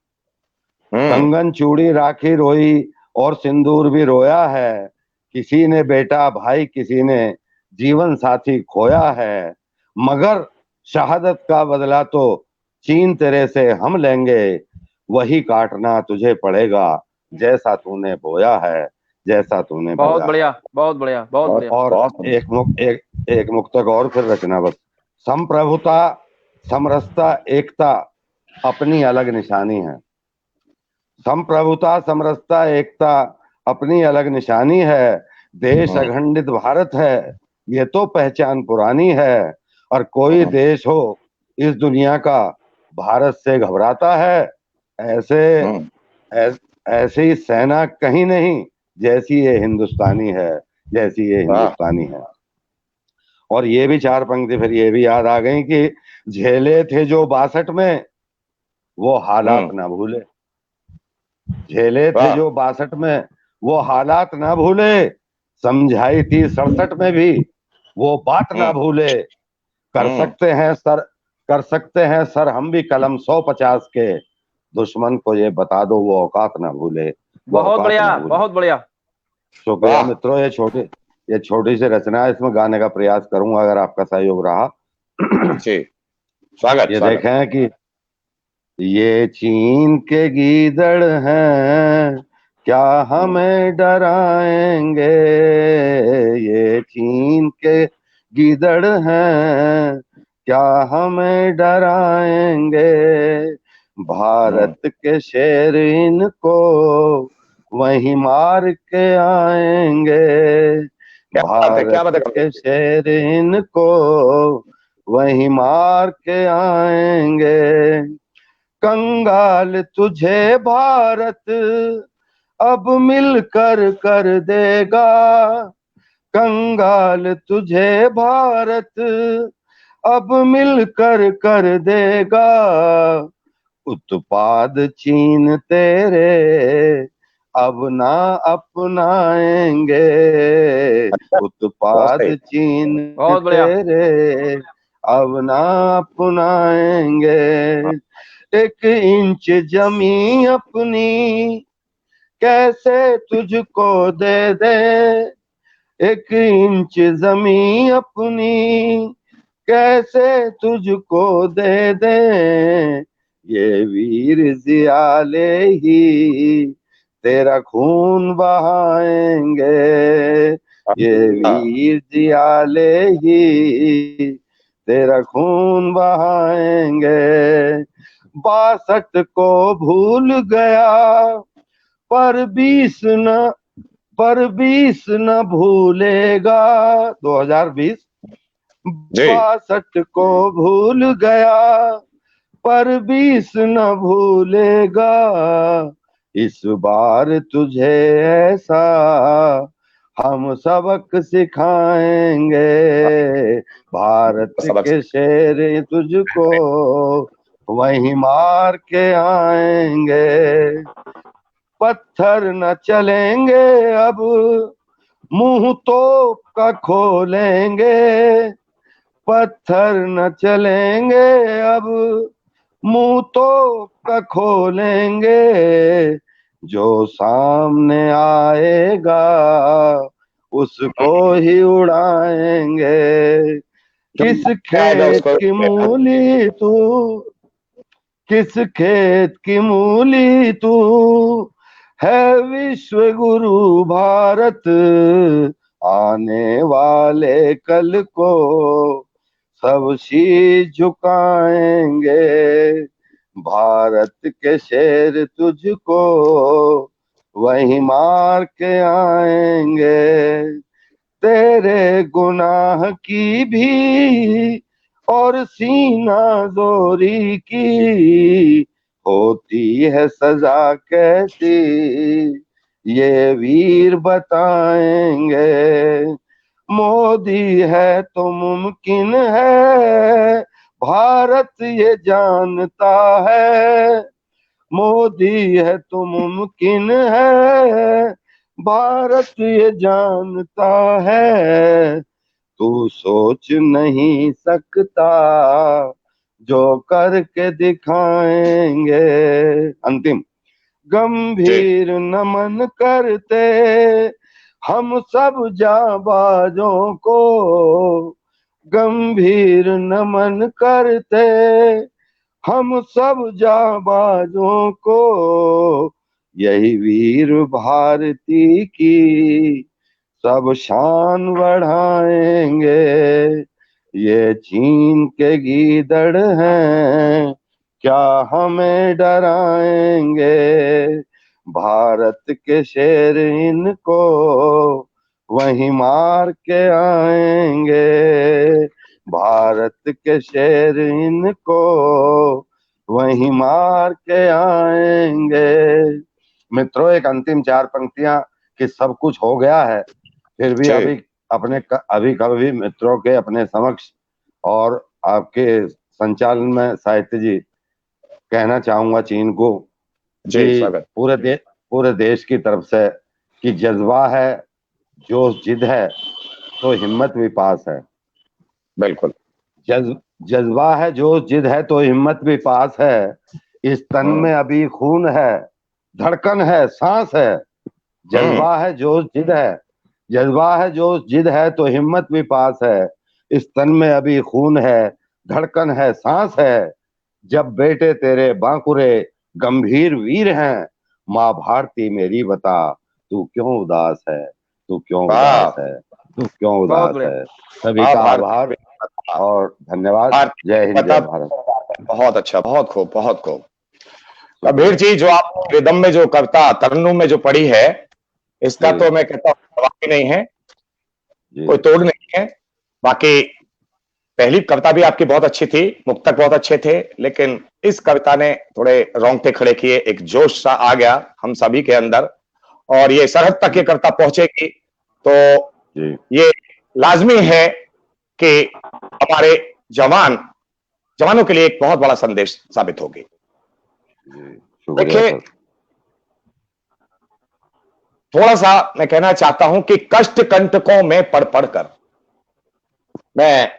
Speaker 2: कंगन चूड़ी राखी रोई और सिंदूर भी रोया है। किसी ने बेटा भाई, किसी ने जीवन साथी खोया है, मगर शहादत का बदला तो चीन तेरे से हम लेंगे। वही काटना तुझे पड़ेगा जैसा तूने बोया है, जैसा तूने
Speaker 3: बहुत
Speaker 2: बोया।
Speaker 3: बढ़िया, बहुत बढ़िया, बहुत बढ़िया।
Speaker 2: और एक मुक्तक और फिर रचना बस। संप्रभुता समरसता एकता अपनी अलग निशानी है। संप्रभुता समरसता एकता अपनी अलग निशानी है। देश अखंडित भारत है ये तो पहचान पुरानी है। और कोई देश हो इस दुनिया का भारत से घबराता है, ऐसे ही सेना कहीं नहीं जैसी ये हिंदुस्तानी है, जैसी ये हिंदुस्तानी है। और ये भी 4 पंक्ति फिर ये भी याद आ गई कि झेले थे जो 62 में वो हालात ना भूले। झेले थे जो 62 में वो हालात ना भूले, समझाई थी 67 में भी वो बात ना भूले। कर सकते हैं सर हम भी कलम 150 के, दुश्मन को ये बता दो वो औकात ना भूले।
Speaker 3: बहुत बढ़िया, बहुत बढ़िया।
Speaker 2: शुक्रिया मित्रों, ये छोटी सी रचना है, इसमें गाने का प्रयास करूंगा अगर आपका सहयोग रहा।
Speaker 1: स्वागत।
Speaker 2: ये देखें कि ये चीन के गीदड़ हैं क्या हमें डराएंगे, ये चीन के गीदड़ हैं क्या हमें डराएंगे। भारत के शेर इनको वहीं मार के आएंगे। भारत के शेर इनको वहीं मार के आएंगे। कंगाल तुझे भारत अब मिलकर कर देगा, कंगाल तुझे भारत अब मिलकर कर देगा। उत्पाद चीन तेरे अब ना अपनाएंगे, उत्पाद चीन तेरे अब ना अपनाएंगे। 1 इंच जमीन अपनी कैसे तुझको दे दे, 1 इंच जमीन अपनी कैसे तुझको दे दे। ये वीर जियाले ही तेरा खून बहाएंगे, ये वीर जियाले ही तेरा खून बहाएंगे। 62 को भूल गया पर 20 न भूलेगा। 2020 62 को भूल गया पर 20 न भूलेगा। इस बार तुझे ऐसा हम सबक सिखाएंगे, भारत के शेर तुझको वहीं मार के आएंगे। पत्थर न चलेंगे अब मुंह तोप का खोलेंगे, पत्थर न चलेंगे अब मुंह तोप का खोलेंगे। जो सामने आएगा उसको ही उड़ाएंगे। किस खेत की मूली तू, किस खेत की मूली तू है विश्व गुरु भारत, आने वाले कल को सब शीश झुकाएंगे। भारत के शेर तुझको वहीं मार के आएंगे, तेरे गुनाह की भी और सीना जोरी की होती है सजा कैसी, ये वीर बताएंगे। मोदी है तो मुमकिन है, भारत ये जानता है। मोदी है तो मुमकिन है, भारत ये जानता है। तू सोच नहीं सकता जो करके दिखाएंगे। अंतिम, गंभीर नमन करते हम सब जाबाजों को, गंभीर नमन करते हम सब जाबाजों को, यही वीर भारती की सब शान बढ़ाएंगे। ये चीन के गीदड़ हैं, क्या हमें डराएंगे। भारत के शेर इनको वहीं मार के आएंगे। भारत के शेर इनको वहीं मार के आएंगे। मित्रों, एक अंतिम 4 पंक्तियां कि सब कुछ हो गया है, फिर भी अभी कभी मित्रों के अपने समक्ष और आपके संचालन में साहित्य जी कहना चाहूंगा चीन को
Speaker 1: जी,
Speaker 2: पूरे देश की तरफ से कि जज्बा है, जोश जिद है तो हिम्मत भी पास है।
Speaker 1: बिल्कुल,
Speaker 2: जज्बा है, जोश जिद है तो हिम्मत भी पास है। इस तन में अभी खून है, धड़कन है, सांस है। जज्बा है, जोश जिद है, जज्बा है, जोश जिद है तो हिम्मत भी पास है। इस तन में अभी खून है, धड़कन है, सांस है। जब बेटे तेरे बांकुरे गंभीर वीर हैं, माँ भारती मेरी बता तू क्यों उदास है, तू क्यों उदास है, तू क्यों उदास है। सभी का आभार और धन्यवाद। जय हिंद, जय भारत।
Speaker 1: बहुत अच्छा, बहुत खूब, बहुत खूब। कबीर जी, जो आप रिदम में जो कविता तरन्नुम में जो पढ़ी है, इसका तो मैं कहता हूँ वाकई नहीं है, कोई तोड़ नहीं है। बाकी पहली कविता भी आपकी बहुत अच्छी थी, मुक्तक बहुत अच्छे थे, लेकिन इस कविता ने थोड़े रोंगटे खड़े किए, एक जोश सा आ गया हम सभी के अंदर, और ये सरहद तक ये कविता पहुंचेगी तो ये लाजमी है कि हमारे जवानों के लिए एक बहुत बड़ा संदेश साबित होगी। देखिए, थोड़ा सा मैं कहना चाहता हूं कि कष्ट कंटकों में पढ़ पढ़कर मैं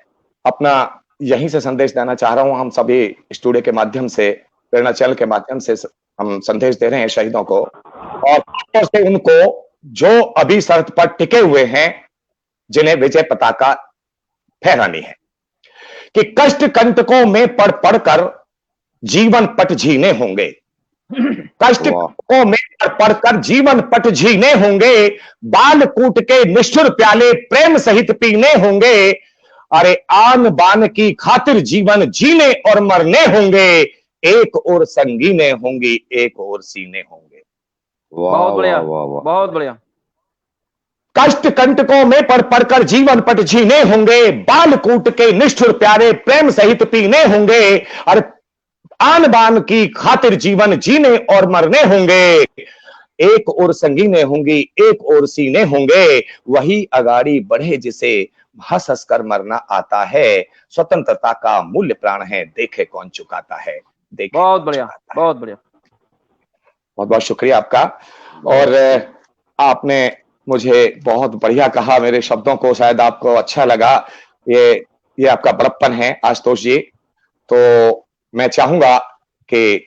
Speaker 1: अपना यहीं से संदेश देना चाह रहा हूं। हम सभी स्टूडियो के माध्यम से, प्रेरणा चैनल के माध्यम से हम संदेश दे रहे हैं शहीदों को, और खासतौर से उनको जो अभी सरहद पर टिके हुए हैं, जिन्हें विजय पताका फहरानी है, कि कष्ट कंटकों में पढ़ पढ़कर जीवन पट जीने होंगे। कष्ट कंटकों में पढ़ पढ़कर जीवन पट जीने होंगे, बाल कूट के निष्ठुर प्याले प्रेम सहित पीने होंगे। अरे आन बान की खातिर जीवन जीने और मरने होंगे, एक और संगीने होंगी, एक और सीने होंगे।
Speaker 3: बहुत बढ़िया, बहुत बढ़िया।
Speaker 1: कष्ट कंटकों में पढ़ पढ़कर जीवन पट जीने होंगे, बाल कूट के निष्ठुर प्यारे प्रेम सहित पीने होंगे। और आन बान की खातिर जीवन जीने और मरने होंगे, एक और संगीने होंगी, एक और सीने होंगे। वही अगाड़ी बढ़े जिसे हंस हंस कर मरना आता है, स्वतंत्रता का मूल्य प्राण है, देखे कौन चुकाता है। देखे
Speaker 3: बहुत बढ़िया, बहुत बढ़िया।
Speaker 1: बहुत बहुत शुक्रिया आपका। और आपने मुझे बहुत बढ़िया कहा, मेरे शब्दों को शायद आपको अच्छा लगा। ये आपका बड़प्पन है आशुतोष जी। तो मैं चाहूंगा कि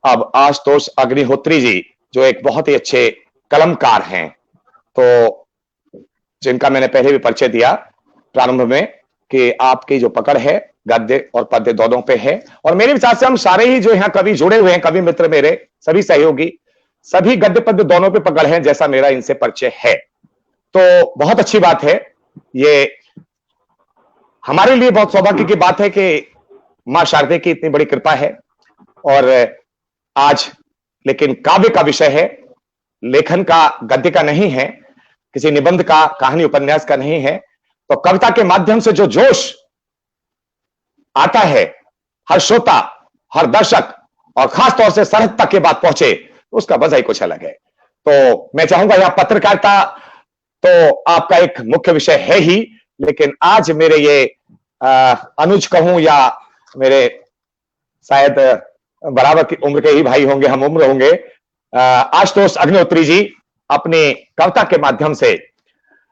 Speaker 1: अब आशुतोष अग्निहोत्री जी, जो एक बहुत ही अच्छे कलमकार हैं, तो जिनका मैंने पहले भी परिचय दिया प्रारंभ में, कि आपकी जो पकड़ है गद्य और पद्य दोनों पे है, और मेरे विचार से हम सारे ही जो यहाँ कवि जुड़े हुए हैं, कवि मित्र मेरे सभी सहयोगी, सभी गद्य पद्य दोनों पे पकड़ है, जैसा मेरा इनसे परिचय है। तो बहुत अच्छी बात है। ये हमारे लिए बहुत सौभाग्य की बात है कि मां शारदे की इतनी बड़ी कृपा है और आज लेकिन काव्य का विषय है, लेखन का, गद्य का नहीं है, किसी निबंध का, कहानी उपन्यास का नहीं है। तो कविता के माध्यम से जो जोश आता है, हर श्रोता, हर दर्शक और खास तौर से सरहद तक के बात पहुंचे, उसका वजह ही कुछ अलग है। तो मैं चाहूंगा, यह पत्रकारिता तो आपका एक मुख्य विषय है ही, लेकिन आज मेरे ये अनुज कहूं या मेरे शायद बराबर की उम्र के ही भाई होंगे, हम उम्र होंगे, आशुतोष अग्निहोत्री जी अपनी कविता के माध्यम से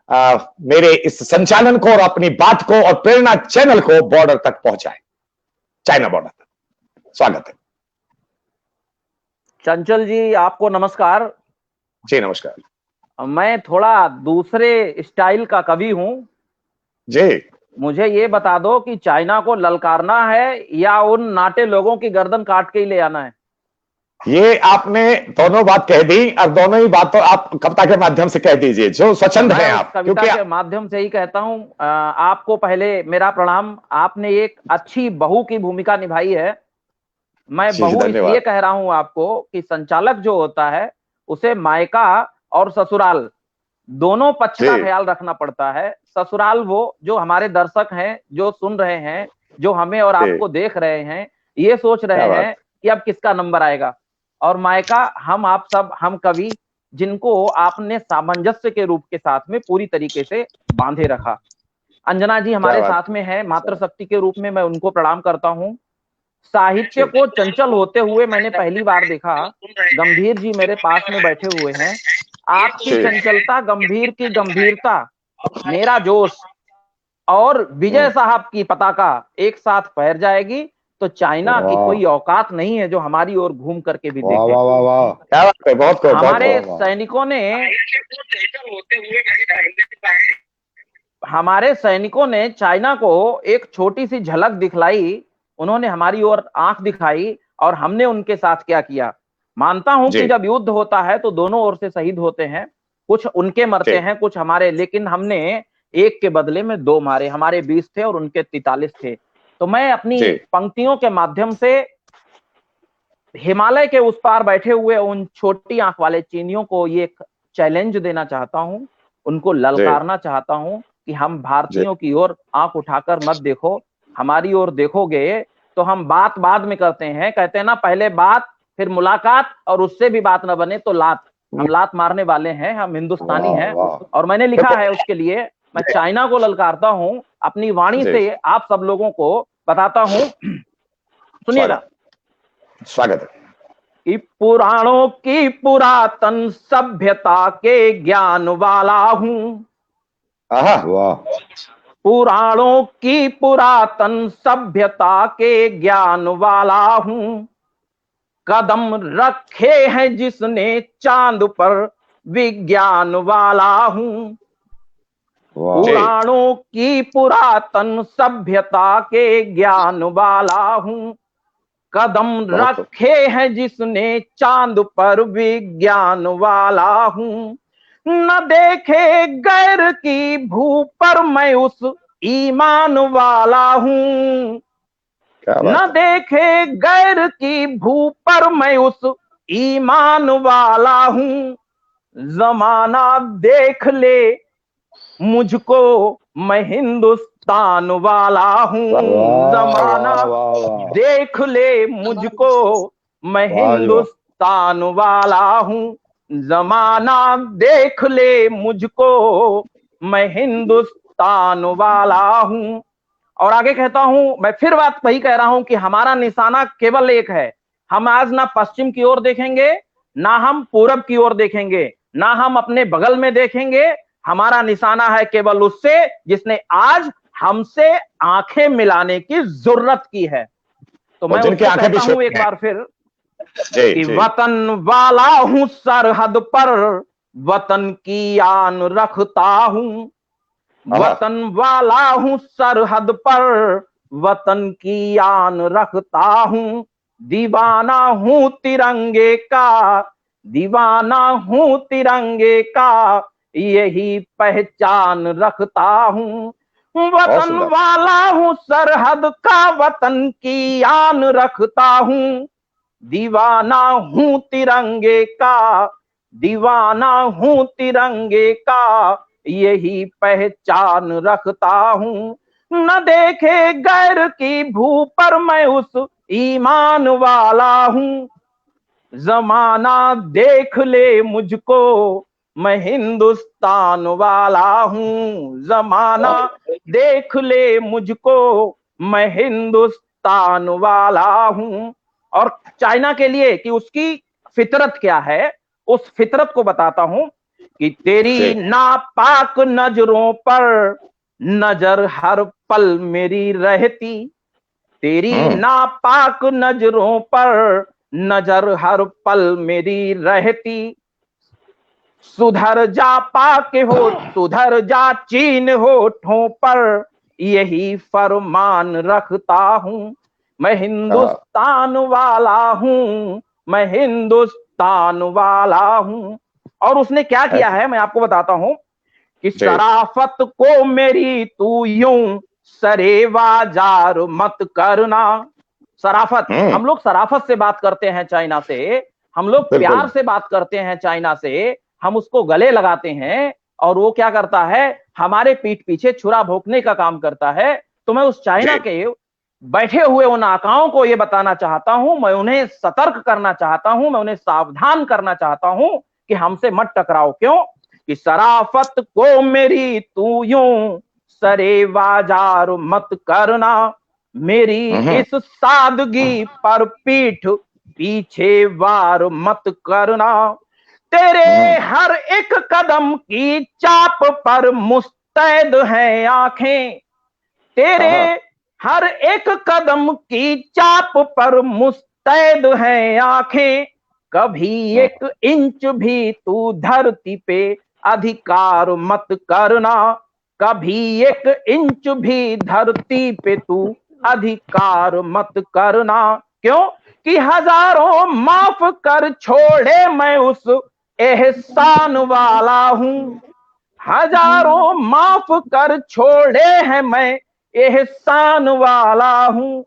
Speaker 1: मेरे इस संचालन को और अपनी बात को और प्रेरणा चैनल को बॉर्डर तक पहुंचाए, चाइना बॉर्डर तक। स्वागत है।
Speaker 3: चंचल जी, आपको नमस्कार।
Speaker 1: जी नमस्कार।
Speaker 3: मैं थोड़ा दूसरे स्टाइल का कवि हूं
Speaker 1: जी।
Speaker 3: मुझे ये बता दो कि चाइना को ललकारना है या उन नाटे लोगों की गर्दन काट के ही ले आना है? ये
Speaker 1: आपने दोनों बात कह दी, और दोनों ही बात तो आप कविता के माध्यम से कह दीजिए, जो स्वच्छंद है आप।
Speaker 3: कविता के माध्यम से ही कहता हूं। आपको पहले मेरा प्रणाम। आपने एक अच्छी बहू की भूमिका निभाई है। मैं बहू इसलिए कह रहा हूं आपको कि संचालक जो होता है उसे मायका और ससुराल दोनों पक्ष का ख्याल रखना पड़ता है। ससुराल वो जो हमारे दर्शक हैं, जो सुन रहे हैं, जो हमें और आपको देख रहे हैं, ये सोच रहे हैं कि अब किसका नंबर आएगा। और मायका हम आप सब, हम कवि जिनको आपने सामंजस्य के रूप के साथ में पूरी तरीके से बांधे रखा। अंजना जी हमारे साथ में है, मातृशक्ति के रूप में मैं उनको प्रणाम करता हूं। साहित्य को चंचल होते हुए मैंने पहली बार देखा। गंभीर जी मेरे पास में बैठे हुए हैं। आपकी चंचलता, गंभीर की गंभीरता, मेरा जोश और विजय साहब की पताका एक साथ फहर जाएगी तो चाइना की कोई औकात नहीं है जो हमारी ओर घूम करके भी देखे।
Speaker 2: वाह वाह वाह, क्या बात है, बहुत
Speaker 3: हमारे सैनिकों ने चाइना को एक छोटी सी झलक दिखलाई। उन्होंने हमारी ओर आंख दिखाई और हमने उनके साथ क्या किया। मानता हूं कि जब युद्ध होता है तो दोनों ओर से शहीद होते हैं, कुछ उनके मरते हैं, कुछ हमारे, लेकिन हमने एक के बदले में दो मारे। हमारे 20 थे और उनके 43 थे। तो मैं अपनी पंक्तियों के माध्यम से हिमालय के उस पार बैठे हुए उन छोटी आंख वाले चीनियों को ये एक चैलेंज देना चाहता हूं, उनको ललकारना चाहता हूं कि हम भारतीयों की ओर आंख उठाकर मत देखो, हमारी ओर देखोगे तो हम बात बाद में करते हैं। कहते हैं ना, पहले बात फिर मुलाकात, और उससे भी बात न बने तो लात। हम लात मारने वाले हैं, हम हिंदुस्तानी हैं। और मैंने लिखा है उसके लिए, मैं चाइना को ललकारता हूं, अपनी वाणी से आप सब लोगों को बताता हूं। सुनिएगा।
Speaker 1: स्वागत है।
Speaker 3: कि पुराणों की पुरातन सभ्यता के ज्ञान वाला हूं।
Speaker 2: वाह।
Speaker 3: पुराणों की पुरातन सभ्यता के ज्ञान वाला हूं। कदम रखे हैं जिसने चांद पर, विज्ञान वाला हूं। पुराणों की पुरातन सभ्यता के ज्ञान वाला हूं। कदम रखे हैं जिसने चांद पर, विज्ञान वाला हूं। न देखे गैर की भू पर मैं उस ईमान वाला हूं। न देखे गैर की भू पर मैं उस ईमान वाला हूं। जमाना देख ले मुझको, मैं हिंदुस्तान वाला हूं। जमाना देख ले मुझको, मैं हिंदुस्तान वाला हूं। जमाना देख ले मुझको, मैं हिंदुस्तान वाला हूं। और आगे कहता हूं, मैं फिर बात वही कह रहा हूं कि हमारा निशाना केवल एक है। हम आज ना पश्चिम की ओर देखेंगे, ना हम पूरब की ओर देखेंगे, ना हम अपने बगल में देखेंगे। हमारा निशाना है केवल उससे जिसने आज हमसे आंखें मिलाने की जरूरत की है। तो मैं उसको कहता हूं एक बार फिर कि वतन वाला हूं सरहद पर, वतन की आन रखता हूं। वतन वाला हूं सरहद पर, वतन की आन रखता हूं। दीवाना हूं तिरंगे का, दीवाना हूं तिरंगे का, यही पहचान रखता हूं। वतन वाला हूं सरहद का, वतन की आन रखता हूं। दीवाना हूं तिरंगे का, दीवाना हूं तिरंगे का, यही पहचान रखता हूं। न देखे गैर की भू पर मैं उस ईमान वाला हूं। जमाना देख ले मुझको, मैं हिंदुस्तान वाला हूं। जमाना देख ले मुझको, मैं हिंदुस्तान वाला हूं। और चाइना के लिए कि उसकी फितरत क्या है, उस फितरत को बताता हूं कि तेरी नापाक नजरों पर नजर हर पल मेरी रहती। तेरी नापाक नजरों पर नजर हर पल मेरी रहती। सुधर जा पाके हो, सुधर जा चीन होठों पर, यही फरमान रखता हूं। मैं हिंदुस्तान वाला हूं, मैं हिंदुस्तान वाला हूं। और उसने क्या किया है मैं आपको बताता हूं कि शराफत को मेरी तू यूं सरेवाजार मत करना। शराफत, हम लोग शराफत से बात करते हैं चाइना से, हम लोग प्यार से बात करते हैं चाइना से, हम उसको गले लगाते हैं, और वो क्या करता है, हमारे पीठ पीछे छुरा भोंकने का काम करता है। तो मैं उस चाइना के बैठे हुए उन आकाओं को ये बताना चाहता हूं, मैं उन्हें सतर्क करना चाहता हूं, मैं उन्हें सावधान करना चाहता हूं कि हमसे मत टकराओ। क्यों? कि शराफत को मेरी तू यूं सरेवाजार मत करना। मेरी इस सादगी पर पीठ पीछे वार मत करना। तेरे हर एक कदम की चाप पर मुस्तैद हैं आंखें। तेरे हर एक कदम की चाप पर मुस्तैद हैं आंखें। कभी एक इंच भी तू धरती पे अधिकार मत करना। कभी एक इंच भी धरती पे तू अधिकार मत करना। क्यों? कि हजारों माफ कर छोड़े मैं उस एहसान वाला हूं। हजारों माफ कर छोड़े हैं मैं एहसान वाला हूं।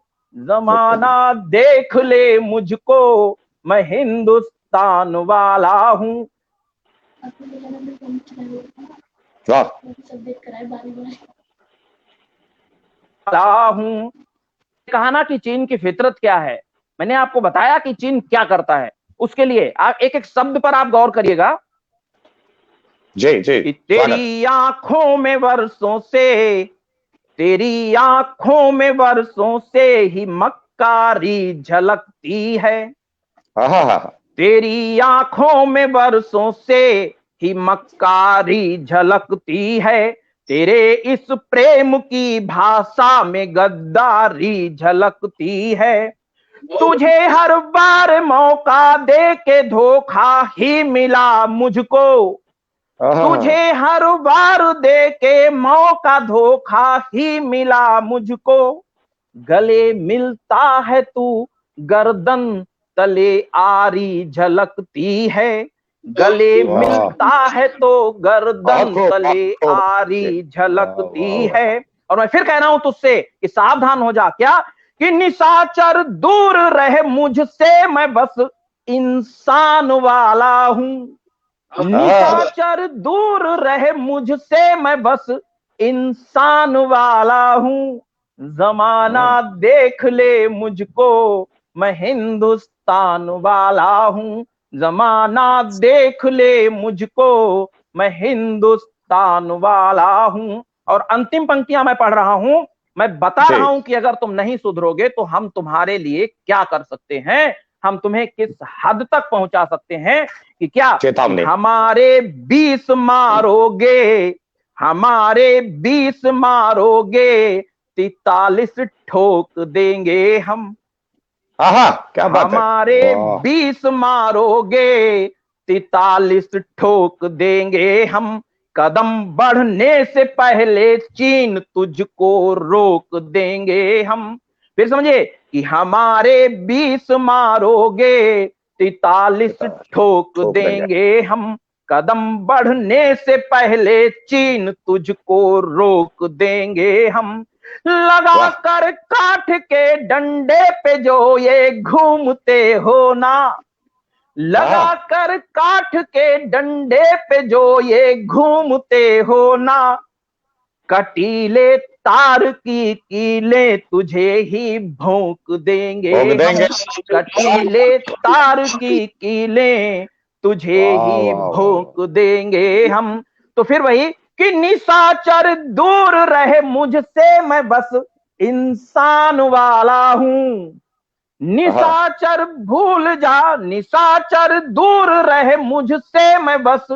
Speaker 3: जमाना देख ले मुझको, मैं हिंदुस्तान वाला हूं। हूं। कहा ना कि चीन की फितरत क्या है, मैंने आपको बताया कि चीन क्या करता है। उसके लिए आप एक एक शब्द पर आप गौर करिएगा।
Speaker 1: जी जी।
Speaker 3: तेरी आंखों में वर्षों से, तेरी आंखों में वर्षों से ही मक्कारी झलकती है। तेरी आंखों में वर्षों से ही मक्कारी झलकती है। तेरे इस प्रेम की भाषा में गद्दारी झलकती है। तुझे हर बार मौका दे के धोखा ही मिला मुझको। तुझे हर बार दे के मौका धोखा ही मिला मुझको। गले मिलता है तू गर्दन तले आरी झलकती है। गले मिलता है तो गर्दन तले आरी झलकती है। और मैं फिर कह रहा हूं तुझसे कि सावधान हो जा। क्या? कि निशाचर दूर रहे मुझसे, मैं बस इंसान वाला हूं। निशाचर दूर रहे मुझसे, मैं बस इंसान वाला हूं। जमाना देख ले मुझको, मैं हिंदुस्तान वाला हूं। जमाना देख ले मुझको, मैं हिंदुस्तान वाला हूं। और अंतिम पंक्तियां मैं पढ़ रहा हूं, मैं बता रहा हूं कि अगर तुम नहीं सुधरोगे तो हम तुम्हारे लिए क्या कर सकते हैं, हम तुम्हें किस हद तक पहुंचा सकते हैं। कि क्या? कि हमारे 20 मारोगे, हमारे 20 मारोगे, 43 ठोक देंगे हम।
Speaker 1: क्या बात है?
Speaker 3: हमारे 20 मारोगे, 43 ठोक देंगे हम। कदम बढ़ने से पहले चीन तुझको रोक देंगे हम। फिर समझिए कि हमारे 20 मारोगे, 43 ठोक देंगे हम। कदम बढ़ने से पहले चीन तुझको रोक देंगे हम। लगा कर काठ के डंडे पे जो ये घूमते हो ना, लगा कर काठ के डंडे पे जो ये घूमते हो ना, कटीले तार की कीले तुझे ही भोंक देंगे हम, कटीले तार की कीले तुझे ही भोंक देंगे हम। तो फिर वही कि निशाचर दूर रहे मुझसे, मैं बस इंसान वाला हूं। निशाचर भूल जा, निशाचर दूर रहे मुझसे, मैं बस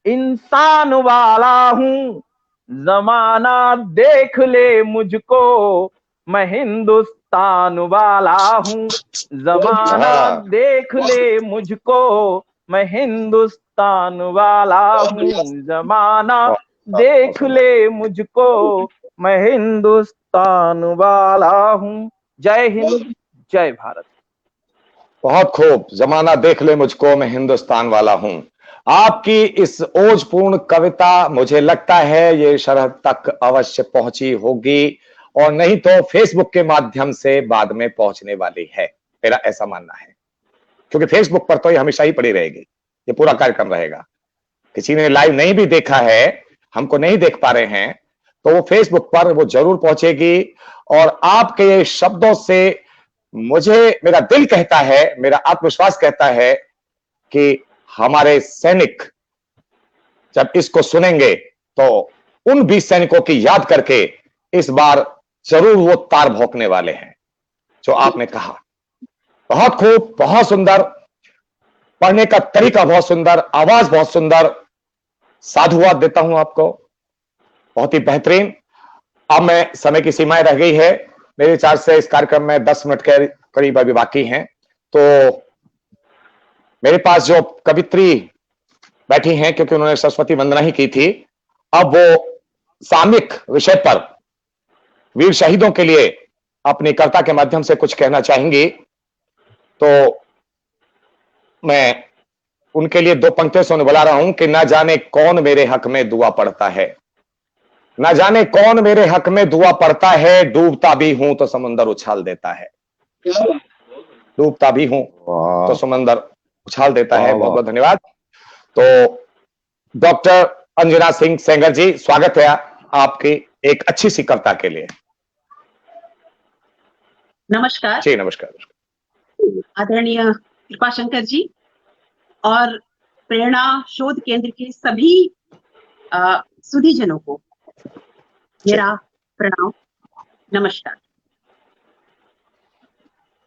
Speaker 3: इंसान वाला हूं। जमाना देख ले मुझको, मैं हिंदुस्तान वाला हूं। जमाना देख ले मुझको, मैं हिंदुस्तान वाला हूं। जमाना देख ले मुझको, मैं हिंदुस्तान वाला हूं। जय हिंद, जय भारत।
Speaker 1: बहुत खूब। जमाना देख ले मुझको, मैं हिंदुस्तान वाला हूं। आपकी इस ओजपूर्ण कविता मुझे लगता है ये सरहद तक अवश्य पहुंची होगी, और नहीं तो फेसबुक के माध्यम से बाद में पहुंचने वाली है, मेरा ऐसा मानना है। क्योंकि फेसबुक पर तो ये हमेशा ही पड़ी रहेगी, ये पूरा कार्यक्रम रहेगा। किसी ने लाइव नहीं भी देखा है, हमको नहीं देख पा रहे हैं, तो वो फेसबुक पर वो जरूर पहुंचेगी। और आपके ये शब्दों से मुझे, मेरा दिल कहता है, मेरा आत्मविश्वास कहता है कि हमारे सैनिक जब इसको सुनेंगे तो उन 20 सैनिकों की याद करके इस बार जरूर वो तार भौंकने वाले हैं जो आपने कहा। बहुत खूब, बहुत सुंदर, पढ़ने का तरीका बहुत सुंदर, आवाज बहुत सुंदर। साधुवाद देता हूं आपको, बहुत ही बेहतरीन। अब मैं, समय की सीमाएं रह गई है मेरे विचार से, इस कार्यक्रम में 10 मिनट के करीब अभी बाकी हैं। तो मेरे पास जो कवित्री बैठी हैं, क्योंकि उन्होंने सरस्वती वंदना ही की थी, अब वो सामयिक विषय पर वीर शहीदों के लिए अपनी कविता के माध्यम से कुछ कहना चाहेंगी। तो मैं उनके लिए 2 पंक्तियों से उन्हें बुला रहा हूं कि ना जाने कौन मेरे हक में दुआ पढ़ता है, ना जाने कौन मेरे हक में दुआ पढ़ता है, डूबता भी हूं तो समंदर उछाल देता है, डूबता भी हूं तो समंदर उछाल देता है। बहुत बहुत धन्यवाद। तो डॉक्टर अंजना सिंह सेंगर जी, स्वागत है आपकी एक अच्छी सी कविता के लिए।
Speaker 5: नमस्कार
Speaker 1: जी, नमस्कार।
Speaker 5: आदरणीय कृपाशंकर जी और प्रेरणा शोध केंद्र के सभी सुधीजनों को मेरा प्रणाम, नमस्कार।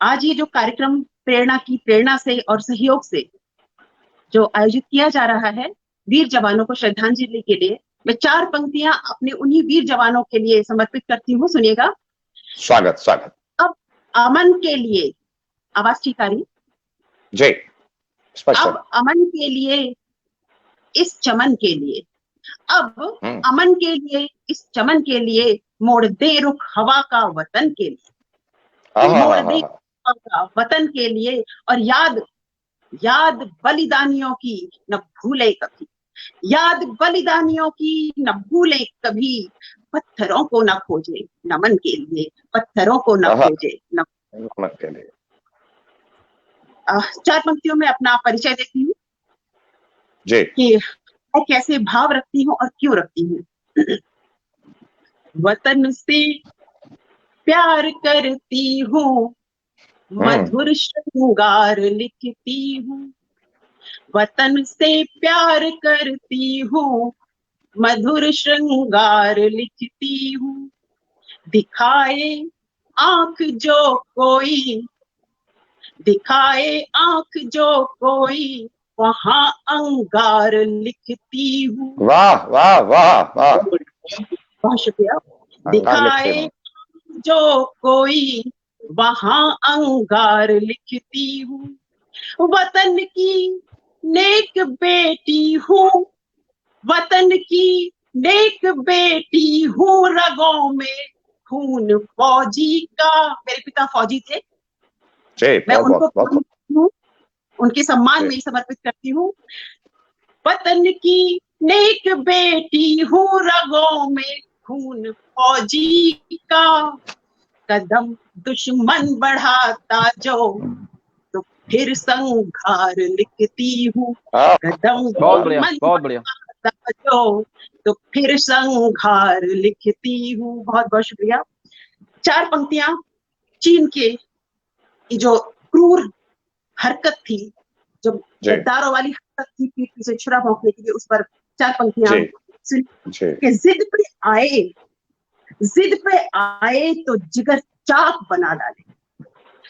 Speaker 5: आज ये जो कार्यक्रम प्रेरणा की प्रेरणा से और सहयोग से जो आयोजित किया जा रहा है वीर जवानों को श्रद्धांजलि के लिए, मैं 4 पंक्तियां अपने उन्हीं वीर जवानों के लिए समर्पित करती हूँ। सुनिएगा।
Speaker 1: स्वागत, स्वागत।
Speaker 5: अब अमन के लिए, आवाज ठीक आ रही?
Speaker 1: जी, स्पष्ट।
Speaker 5: अब अमन के लिए, इस चमन के लिए, अब अमन के लिए, इस चमन के लिए, मोड़ दे रुख हवा का वतन के लिए, मोड़ दे हवा का वतन के लिए, और याद बलिदानियों की न भूले कभी, याद बलिदानियों की न भूले कभी, पत्थरों को न खोजे नमन के लिए, पत्थरों को न खोजे नमन
Speaker 1: के लिए।
Speaker 5: 4 पंक्तियों में अपना परिचय देती हूँ
Speaker 1: जी,
Speaker 5: कि मैं कैसे भाव रखती हूँ और क्यों रखती हूँ। वतन से प्यार करती हूँ, मधुर श्रृंगार लिखती हूँ, वतन से प्यार करती हूँ, मधुर श्रृंगार लिखती हूँ, दिखाए आंख जो कोई, दिखाए आंख जो कोई, वहां अंगार लिखती हूँ।
Speaker 1: वाह वाह वाह वाह,
Speaker 5: बहुत शुक्रिया। दिखाए जो कोई, वहां अंगार लिखती हूँ, वतन की नेक बेटी हूँ, वतन की नेक बेटी हूँ, रगों में खून फौजी का, मेरे पिता फौजी थे, मैं उनको उनके सम्मान में समर्पित करती हूँ। वतन की नेक बेटी हूँ, रगों में खून फौजी का, कदम दुश्मन बढ़ाता जो तो फिर संघार लिखती हूँ। कदम दुश्मन बढ़ाता जो तो फिर संघार लिखती हूँ। बहुत बहुत शुक्रिया। 4 पंक्तियां चीन के जो क्रूर हरकत थी, जो गद्दारों वाली हरकत थी, पीठ से छुरा भोंकने के लिए, उस पर 4 पंक्तियां कि जिद पे आए तो जिगर चाक बना डालेंगे,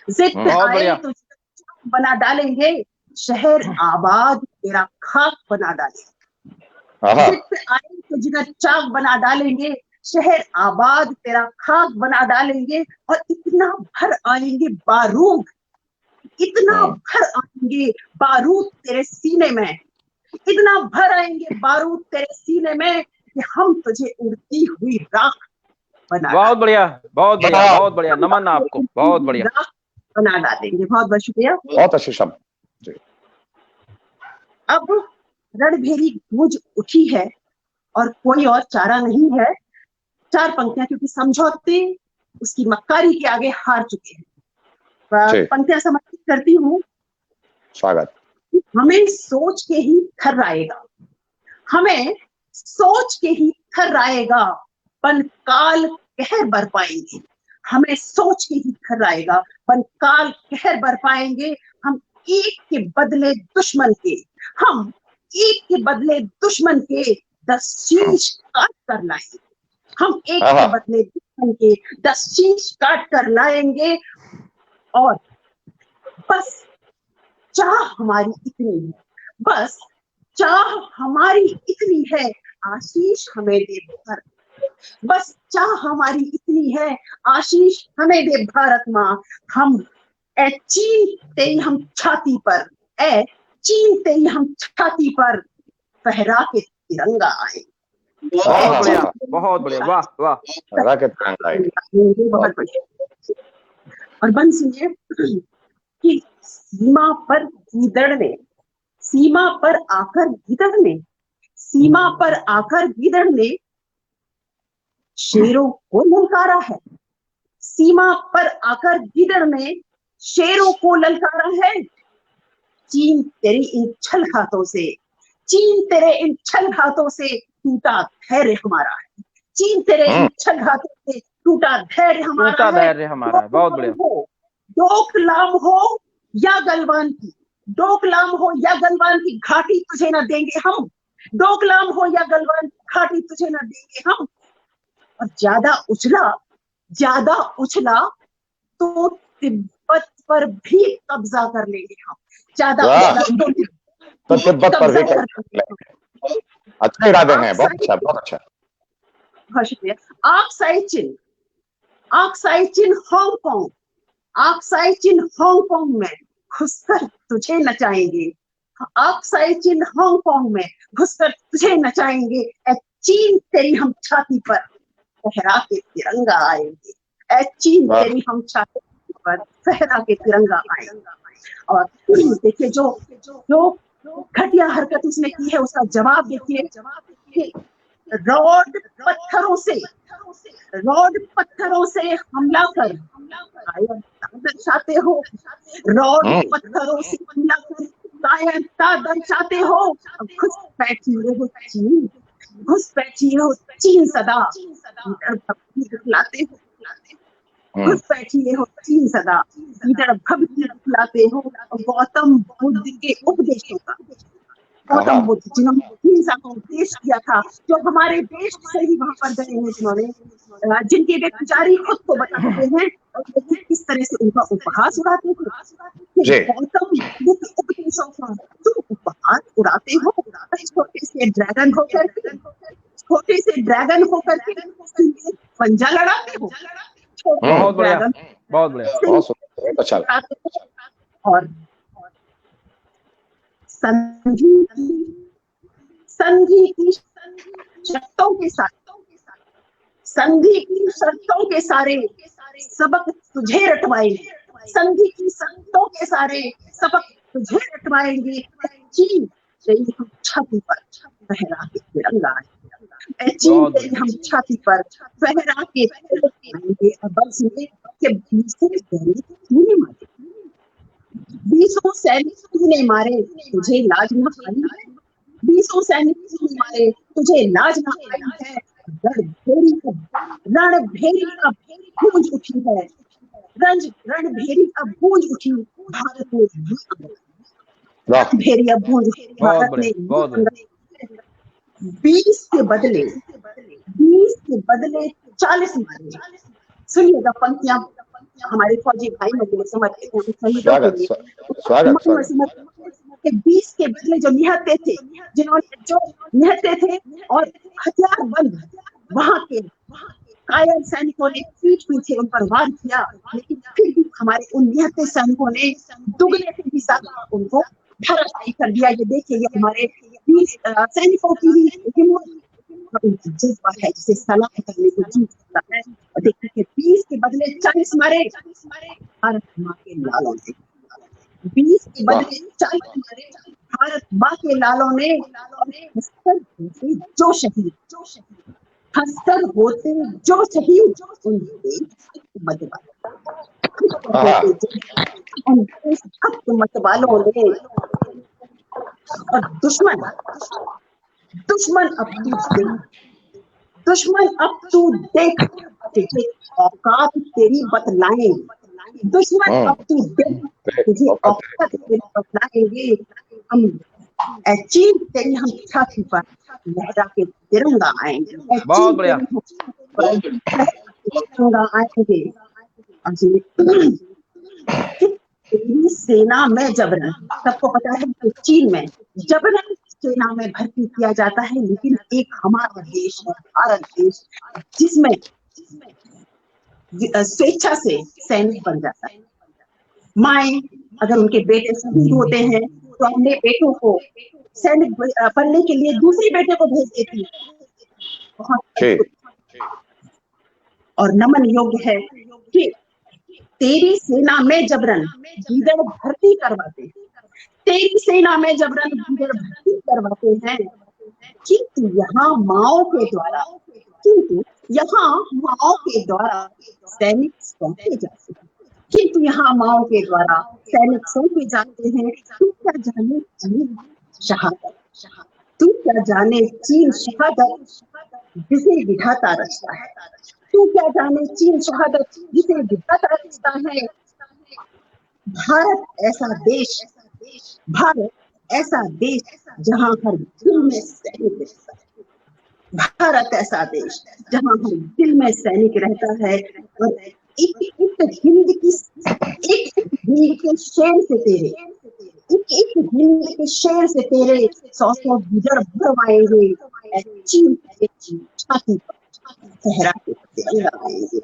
Speaker 5: जिद पे आए तो जिगर चाक बना डालेंगे, शहर आबाद तेरा खाक बना डालेंगे। जिद पे आए तो जिगर चाक बना डालेंगे, शहर आबाद तेरा खाक बना डालेंगे। और इतना भर आएंगे बारूद, इतना भर आएंगे बारूद तेरे सीने में, इतना भर आएंगे बारूद तेरे सीने में कि हम तुझे उड़ती हुई राख बना।
Speaker 3: बहुत बढ़िया, बहुत बढ़िया, बहुत बढ़िया, नमन आपको, बहुत बढ़िया,
Speaker 5: राख बना डालेंगे। बहुत बहुत शुक्रिया,
Speaker 1: बहुत अच्छे शब्द।
Speaker 5: अब रणभेरी गूंज उठी है और कोई और चारा नहीं है। 4 पंक्तियां, क्योंकि समझौते उसकी मक्कारी के आगे हार चुके हैं। पंक्तियां समर्पित करती हूँ।
Speaker 1: स्वागत।
Speaker 5: हमें सोच के ही थर्राएगा, हमें सोच के ही थर्राएगा, पन काल कहर बरपाएंगे। हमें सोच के ही थर्राएगा, पन काल कहर बरपाएंगे। हम एक के बदले दुश्मन के, हम एक के बदले दुश्मन के 10 शीश काट कर लाएंगे। हम एक के बदले दुश्मन के 10 शीश काट कर लाएंगे। और बस चाह हमारी इतनी है, बस चाह हमारी इतनी है, आशीष हमें दे भारत। बस चाह हमारी इतनी है, आशीष हमें दे भारत माँ। हम ए चीन तेरी हम छाती पर, ए चीन तेरी हम छाती पर फहरा के तिरंगा आए।
Speaker 3: बहुत बढ़िया, बहुत बढ़िया, वाह वाह,
Speaker 1: फहरा के तिरंगा आए।
Speaker 5: बहुत बढ़िया। और बन सुनिए कि सीमा पर गीदड़ ने, सीमा पर आकर गीदड़ ने, सीमा पर आकर गीदड़ ने शेरों को ललकारा है। सीमा पर आकर गीदड़ ने शेरों को ललकारा है। चीन तेरी इन छल घातों से, चीन तेरे इन छल घातों से टूटा धैर्य हमारा है। चीन तेरे इन छल घातों से टूटा धैर्य हमारा है।
Speaker 3: बहुत बढ़िया।
Speaker 5: डोकलाम हो या गलवान की, डोकलाम हो या गलवान की घाटी तुझे न देंगे हम। डोकलाम हो या गलवान की घाटी तुझे न देंगे हम। और ज्यादा उछला तो तिब्बत पर भी कब्जा कर लेंगे हम। ज्यादा उछला
Speaker 1: तो तिब्बत पर भी कब्जा कर लेंगे। अच्छे इरादे हैं, बहुत अच्छा, बहुत अच्छा।
Speaker 5: बहुत शुक्रिया। आक्साई चिन हांगकांग, आक्साई चिन हांगकांग में घुसकर तुझे नचाएंगे। आक्साई चिन हांगकांग में घुसकर तुझे नचाएंगे। ए चीन तेरी हम छाती पर फहरा के तिरंगा आएंगे। ए चीन तेरी हम छाती पर फहरा के तिरंगा आएंगे। और देखिए जो घटिया हरकत उसने की है, उसका जवाब देखिए। रॉड पत्थरों से हमला कर दर्शाते हो। रॉड पत्थरों से हमला कर कायरता दर्शाते हो। घुस बैठी हो चीन, घुस बैठी हो चीन सदा दिखलाते हो। घुस बैठी हो चीन सदा भक्ति दिखलाते हो। गौतम बुद्ध के उपदेशों का, गौतम बुद्ध जिन्होंने हिंसा का उपदेश किया था, जो हमारे देश से ही वहां पर गए हैं, जिन्होंने, जिनके वे पुजारी खुद को बताते हैं और किस तरह से उनका उपहास उड़ाते थे। गौतम बुद्ध के उपदेशों का तुम उपहास उड़ाते हो। छोटे से ड्रैगन होकर के पंजा लड़ाते हो।
Speaker 3: बहुत बढ़िया, बहुत बढ़िया,
Speaker 1: बहुत अच्छा।
Speaker 5: और संधि की शर्तों के सारे सबक तुझे रटवाएंगे। संधि की शर्तों के सारे सबक तुझे रटवाएंगे। चीन तेरी हम छाती पर फहरा के तिरंगा आएंगे। चीन तेरी हम छाती पर फहरा के आएंगे। अब सुनिए कि 20 सैनिक तूने मारे, तुझे लाज न आई है। 20 सैनिक तूने मारे, तुझे लाज न आई है। रणभेरी अब गूंज उठी है, रणभेरी अब गूंज उठी भारत में। रणभेरी अब गूंज उठी भारत में। 20 के बदले 40 मारे। सुनिएगा पंक्तियां हमारे फौजी भाई मुझे समझते हैं शहीदों के लिए। 20 के बदले जो निहत्ते थे, जो निहत्ते थे और हथियार बंद वहां के कायर सैनिकों ने पीठ पीछे उन पर वार किया, लेकिन फिर भी हमारे उन निहत्ते सैनिकों ने दुगने से भी ज्यादा उनको धराशायी कर दिया। ये देखिए, ये हमारे सैनिकों की हिम्मत उनकी जज्बा है जिसे सलाम करने को जी सकता है। और देखिए कि 20 के बदले 40 मारे भारत माँ के लालों ने। 20 के बदले 40 मारे भारत माँ के लालों ने। हस्तर होते जो शहीद, हस्तर होते जो शहीद, मत वालों ने। और दुश्मन अब तू देख औकात तेरी बतलाएं। दुश्मन अब तू देख तुझे औकात तेरी बतलाएंगे। हम चीन तेरी हम छाती पर लहरा के तिरंगा आएंगे।
Speaker 3: बहुत बढ़िया।
Speaker 5: तिरंगा आएंगे। तेरी सेना में जबरन, सबको पता है कि चीन में जबरन सेना में भर्ती किया जाता है, लेकिन एक हमारा देश है भारत देश जिसमें स्वेच्छा से सैनिक बन जाता है। माए अगर उनके बेटे शहीद होते हैं तो अपने बेटों को सैनिक बनने के लिए दूसरे बेटे को भेज देती है। बहुत और नमन योग्य है कि तेरी सेना में जबरन गीदड़ भर्ती करवाते हैं, तेरी सेना में जबरन गीदड़ भर्ती करवाते हैं, किंतु यहाँ माओ के द्वारा सैनिक सौंपे जाते हैं। किंतु यहाँ माओ के द्वारा सैनिक सौंपे जाते हैं। तू क्या जाने चीन शहादत, तू क्या जाने चीन शहादत जिसे विधाता रचता है। तू क्या जाने चीन शहादत जिसे विधाता रचता है। भारत ऐसा देश जहाँ हर दिल में सैनिक रहता है। भारत ऐसा देश जहाँ हर दिल में सैनिक रहता है। और एक हिंद के शेर से तेरे 100 गीदड़ भरवाएंगे। चीन छाती पर फहरा के तिरंगा आएंगे।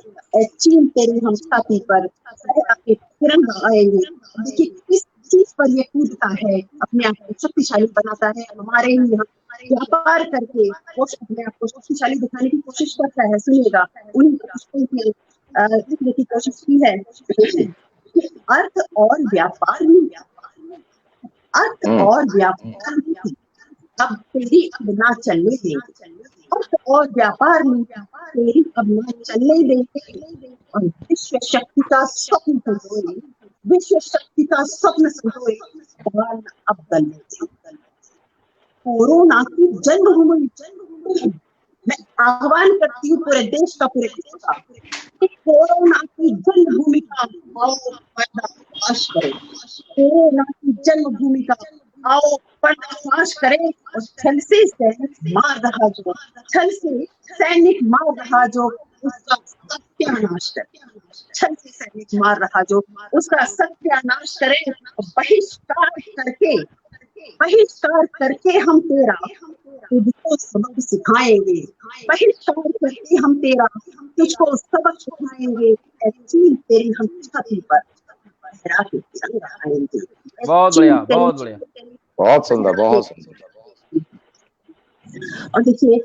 Speaker 5: चीन तेरी हम छाती पर फहरा के तिरंगा आएंगे। देखिए किस चीज पर ये कूदता है, अपने आप को शक्तिशाली बनाता है। हमारे ही यहाँ व्यापार करके अपने आप को शक्तिशाली दिखाने की कोशिश करता है। सुनिएगा उन्हीं लिखने की कोशिश की है। अर्थ और व्यापार अब तेरी अब ना चलने देंगे। अर्थ और व्यापार में तेरी अब ना चलने देंगे। और विश्व शक्ति का स्वप्न संजोए अब गलने देंगे। कोरोना की जन्मभूमि मैं आह्वान करती हूँ पूरे देश का, कोरोना की जन्मभूमि का आओ पर्दाफाश करें। कोरोना की जन्मभूमि का आओ पर्दाफाश करें। और छल से सैनिक मार रहा जो उसका सत्यानाश करें। छल से सैनिक मार रहा जो उसका सत्यानाश करें। बहिष्कार करके हम तेरा तुझको सबक सिखाएंगे। बहिष्कार करके हम तेरा तुझको सबक सिखाएंगे। चीन तेरी हम छाती पर फहरा के तिरंगा आएंगे।
Speaker 3: बहुत बढ़िया, बहुत बढ़िया,
Speaker 1: बहुत सुंदर, बहुत सुंदर।
Speaker 5: और देखिए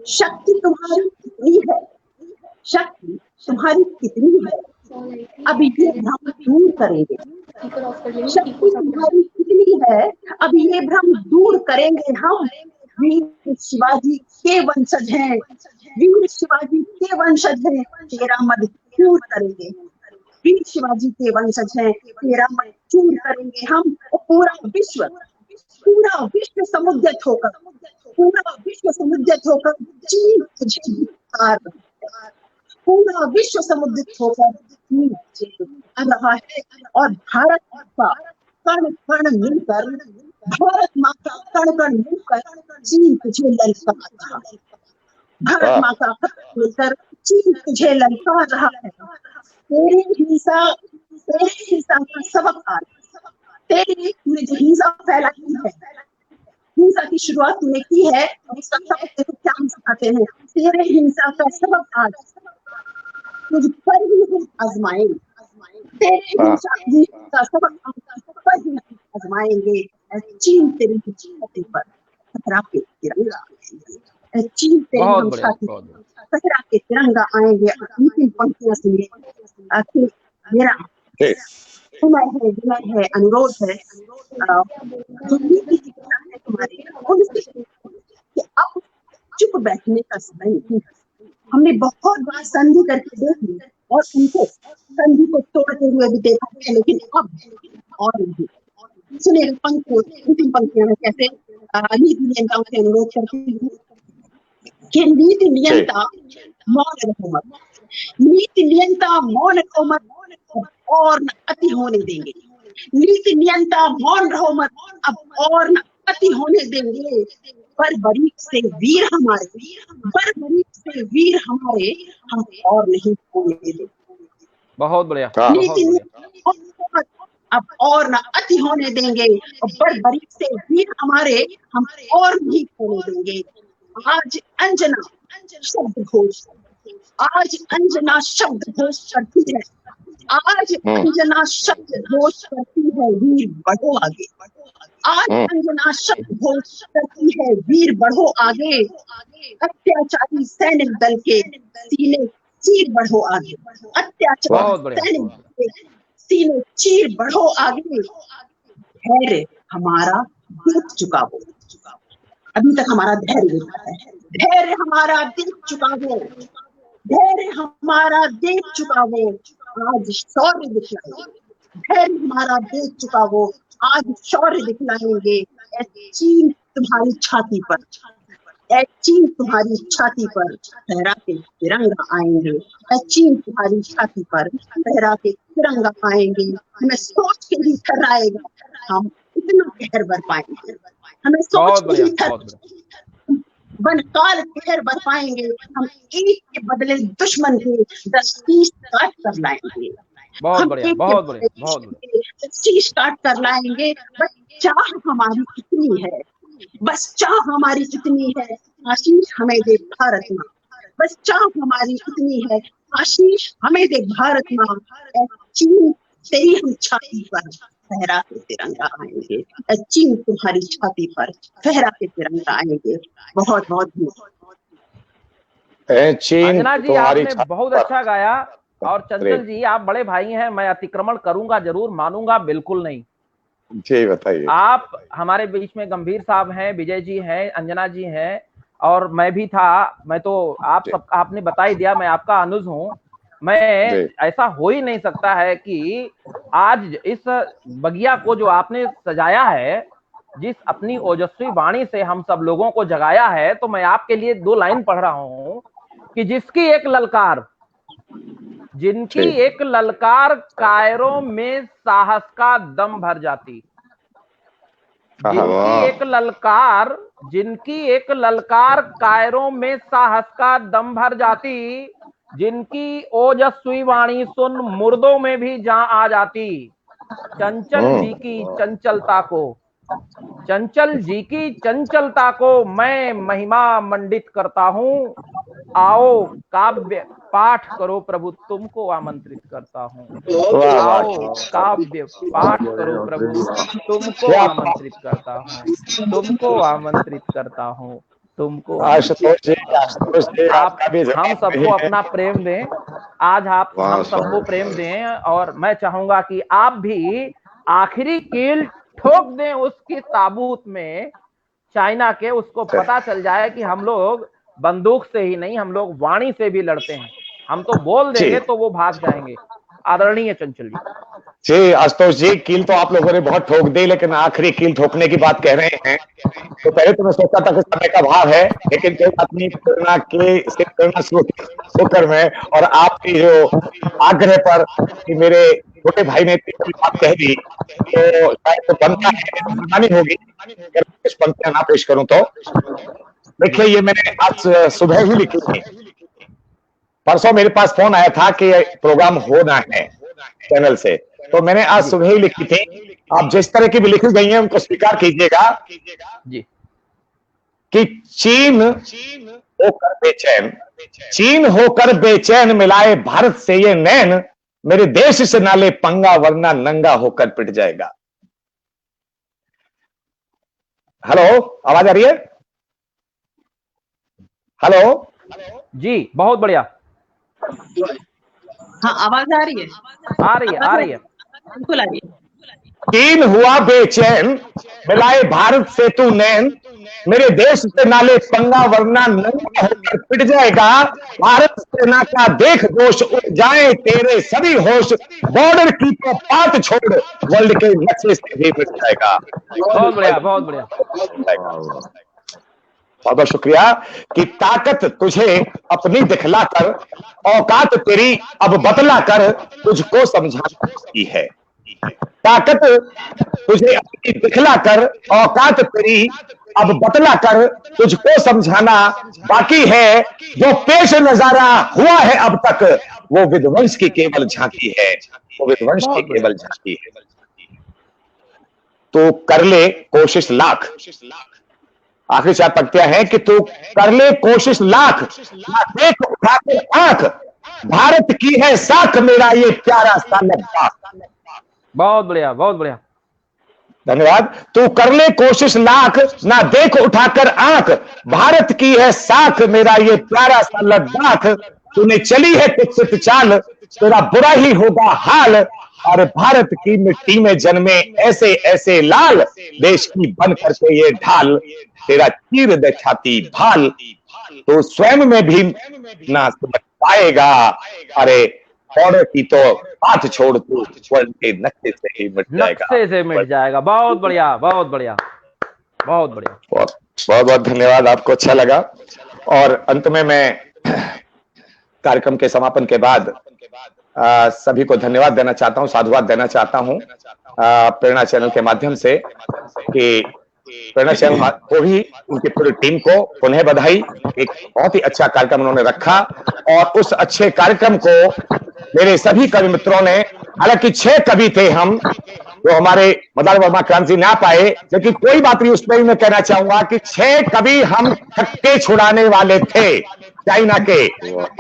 Speaker 5: शक्ति तुम्हारी कितनी है, शक्ति तुम्हारी कितनी है, अब ये भ्रम दूर करेंगे। शक्ति तुम्हारी कितनी है, अब ये भ्रम दूर करेंगे हम। वीर शिवाजी के वंशज हैं, वीर शिवाजी के वंशज हैं, तेरा मद चूर करेंगे। वीर शिवाजी के वंशज हैं, तेरा मद चूर करेंगे हम। पूरा विश्व समुद्रित होकर, पूरा विश्व समुद्रित होकर चीन तुझे धिक्कार, पूरा विश्व समुद्रित होकर चीन तुझे धिक्कार रहा है। और भारत का कण कण मिलकर, भारत माँ का कण कण मिलकर चीन तुझे ललकार रहा है। भारत माँ का कण मिलकर चीन तुझे ललकार रहा है। तेरी हिंसा का सबक आज, तेरी तूने जो हिंसा फैलाई है, हिंसा की शुरुआत तूने की है, उसका सबक देखो क्या हम सिखाते हैं। तेरे हिंसा का सबक आज तुझ पर ही हम आजमाएंगे, तेरे हिंसा का सबक हम तुझ पर ही आजमाएंगे। चीन तेरी छाती पर टकरा के तिरंगा आएंगे, चीन तेरी हम छाती पर टकरा के तिरंगा आएंगे। अंतिम पंक्तियां सुनिए। मेरा विनय है, अनुरोध है, जो नीति दिखता है तुम्हारे उनसे कि अब चुप बैठने का समय नहीं। हमने बहुत बार संधि करके देख ली और उनको संधि को तोड़ते हुए भी देखा है, लेकिन अब और नहीं। सुनिए अंतिम पंक्तियां में कैसे नीति नियंताओं से अनुरोध करती हूँ कि नीति नियंता मौन रहो मत, नीति नियंता मौन रहो मत, और न अति होने देंगे। नीति नियंता मौन रहो मत, अब और न अति होने देंगे। बर्बरीक से वीर हमारे, बर्बरीक से वीर हमारे, हम और नहीं होने देंगे।
Speaker 3: बहुत बढ़िया।
Speaker 5: नीति नियंता अब और न अति होने देंगे, और बर्बरीक से वीर हमारे, हम और नहीं होने देंगे। आज अंजना शब्द घोष, आज अंजना शब्द घोष करती है, आज अंजना शब्द घोष करती है, वीर बढ़ो आगे। आज अंजना शब्द घोष करती है, वीर बढ़ो आगे। अत्याचारी सैनिक दल के सीने चीर बढ़ो आगे, अत्याचारी सैनिक दल के सीने चीर बढ़ो आगे। धैर्य हमारा देख चुका वो, अभी तक हमारा धैर्य देखा है, धैर्य हमारा देख चुका वो, धैर्य हमारा देख चुका वो, आज शौर्य दिखलाएंगे। धैर्य हमारा देख चुका वो, आज शौर्य दिखलाएंगे। चीन तुम्हारी छाती पर, चीन तुम्हारी छाती पर लहरा के तिरंगा आएंगे, चीन तुम्हारी छाती पर लहरा के तिरंगा आएंगे। हमें सोच के ही ठहराएगा हम इतना कहर बर पाएंगे, हमें सोच के ही बनकाल कहर बर पाएंगे। हम एक के बदले दुश्मन के 10-30 काट कर लाएंगे,
Speaker 3: बहुत बढ़िया, बहुत बढ़िया, बहुत बढ़िया।
Speaker 5: 30 काट कर लाएंगे। बस चाह हमारी कितनी है, बस चाह हमारी कितनी है, आशीष हमें दे भारत माँ। बस चाह हमारी कितनी है, आशीष हमें दे भारत माँ। चीन तेरी हम छाती पर फहरा के तिरंगा आएंगे, चीन तुम्हारी छाती पर फहरा के तिरंगा आएंगे। बहुत बहुत
Speaker 3: अंजना जी आपने बहुत अच्छा गाया, और चंचल जी आप बड़े भाई हैं, मैं अतिक्रमण करूंगा जरूर, मानूंगा बिल्कुल नहीं।
Speaker 1: जी बताइए।
Speaker 3: आप हमारे बीच में गंभीर साहब हैं, विजय जी हैं, अंजना जी हैं, और मैं भी था। मैं तो आप सब आपने बता ही दिया, मैं आपका अनुज हूँ। मैं ऐसा हो ही नहीं सकता है कि आज इस बगिया को जो आपने सजाया है, जिस अपनी ओजस्वी वाणी से हम सब लोगों को जगाया है, तो मैं आपके लिए 2 लाइन पढ़ रहा हूँ कि जिसकी एक ललकार, जिनकी एक ललकार कायरों में साहस का दम भर जाती, जिनकी एक ललकार, जिनकी एक ललकार कायरों में साहस का दम भर जाती, जिनकी ओजस्वी वाणी सुन मुर्दों में भी जान आ जाती। चंचल जी की चंचलता को, चंचल जी की चंचलता को मैं महिमा मंडित करता हूँ। आओ काव्य पाठ करो प्रभु, तुमको आमंत्रित करता हूँ। आओ काव्य पाठ करो प्रभु, तुमको आमंत्रित करता हूँ, तुमको आमंत्रित करता हूँ, तुमको। आप हम सबको अपना प्रेम दें, आज आप हम सबको प्रेम दें, और मैं चाहूंगा कि आप भी आखिरी कील ठोक दें उसकी ताबूत में। चाइना के उसको पता चल जाए कि हम लोग बंदूक से ही नहीं, हम लोग वाणी से भी लड़ते हैं, हम तो बोल देंगे तो वो भाग जाएंगे। आदरणीय चंचल
Speaker 1: जी, आशुतोष जी, कील तो आप लोगों ने बहुत ठोक दी, लेकिन आखिरी कील ठोकने की बात कह रहे हैं तो पहले तो मैं सोचता था कि समय का अभाव है, लेकिन कोई अपनी प्रेरणा होकर मैं और आपकी जो आग्रह पर कि मेरे छोटे भाई ने बात कह दी तो शायद तो बनता है, बनानी होगी कुछ पंक्तियां ना पेश करूं तो। देखिए, ये मैंने आज सुबह ही लिखी थी। परसों मेरे पास फोन आया था कि प्रोग्राम होना है चैनल से, तो मैंने आज सुबह ही लिखी थी। आप जिस तरह की भी लिखी गई हैं उनको स्वीकार कीजिएगा
Speaker 3: जी
Speaker 1: कि चीन होकर बेचैन मिलाए भारत से ये नैन, मेरे देश से नाले पंगा वरना नंगा होकर पिट जाएगा। हेलो, आवाज आ रही है? हेलो
Speaker 3: जी, बहुत बढ़िया।
Speaker 5: हाँ, आवाज आ रही है?
Speaker 3: आ रही है
Speaker 5: बिल्कुल आ रही है।
Speaker 1: चीन हुआ बेचैन मिलाए भारत से तू नैन, मेरे देश से नाले पंगा वरना नंगा होकर पिट जाएगा। भारत सेना का देख दोष, उड़ जाए तेरे सभी होश, बॉर्डर की तो बात छोड़, वर्ल्ड के नक्शे से भी मिट जाएगा।
Speaker 3: बहुत बढ़िया, बहुत बढ़िया।
Speaker 1: बहुत बहुत शुक्रिया कि ताकत तुझे अपनी दिखलाकर, औकात तेरी अब बतलाकर तुझको समझाती है। ताकत तुझे अपनी दिखलाकर, औकात तेरी अब बतलाकर तुझको समझाना बाकी है। जो पेश नजारा हुआ है अब तक, वो विध्वंस की केवल झांकी है, वो विध्वंस की केवल झांकी है। तो कर ले कोशिश लाख, आखिरी 4 पंक्तियां हैं कि तू कर ले कोशिश लाख, ना देख उठाकर आंख, भारत की है साख, मेरा ये प्यारा सा लद्दाख।
Speaker 3: बहुत बढ़िया, बहुत बढ़िया,
Speaker 1: धन्यवाद। तू कर ले कोशिश लाख, ना देख उठाकर आंख, भारत की है साख, मेरा ये प्यारा सा लद्दाख। तूने चली है कुत्सित चाल, तेरा बुरा ही होगा हाल, और भारत की मिट्टी में जन्मे ऐसे ऐसे लाल, देश की बन करके ये ढाल, तेरा चीर दे छाती भाल, तो स्वयं में भी ना समझ पाएगा। अरे बॉर्डर की तो बात छोड़, तू वर्ल्ड के नक्शे से ही मिट जाएगा,
Speaker 3: नक्शे से मिट जाएगा। बहुत बढ़िया, बहुत बढ़िया, बहुत बढ़िया।
Speaker 1: बहुत बहुत धन्यवाद, आपको अच्छा लगा। और अंत में मैं कार्यक्रम के समापन के बाद सभी को धन्यवाद देना चाहता हूं, साधुवाद देना चाहता हूं प्रेरणा चैनल के माध्यम से कि प्रेरणा चैनल को भी, उनकी पूरी टीम को पुनः बधाई। एक बहुत ही अच्छा कार्यक्रम उन्होंने रखा और उस अच्छे कार्यक्रम को मेरे सभी कवि मित्रों ने, हालांकि 6 कवि थे हम जो हमारे मदार वर्मा क्रांति ना पाए, लेकिन कोई बात नहीं, उसमें भी मैं कहना चाहूंगा कि 6 कवि हम थक्के छुड़ाने वाले थे चाइना के,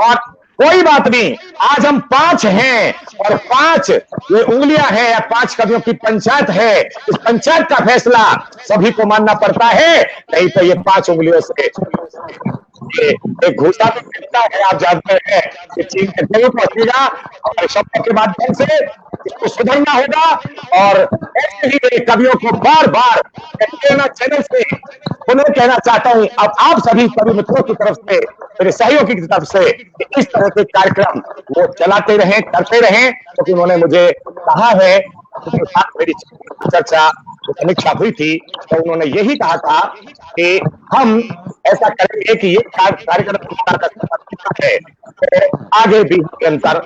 Speaker 1: और कोई बात नहीं, आज हम 5 हैं और 5 ये उंगलियां हैं या 5 कवियों की पंचायत है। इस पंचायत का फैसला सभी को मानना पड़ता है, नहीं तो ये 5 उंगलियों से एक घूसा भी मिलता है। आप जानते हैं कि चीन के जरूर पहुंचेगा, हमारे शब्दों के माध्यम से इसको सुधरना होगा। और ऐसे ही मेरे कवियों को बार बार प्रेरणा चैनल से पुनः कहना चाहता हूं, अब आप सभी कवि मित्रों की तरफ से, मेरे सहयोगी की तरफ से, इस तरह के कार्यक्रम वो चलाते रहें, करते रहें, क्योंकि उन्होंने मुझे कहा है, उनके साथ मेरी चर्चा समीक्षा हुई थी, तो उन्होंने यही कहा था कि हम ऐसा करेंगे कि ये कार्यक्रम है, तो आगे भी निरंतर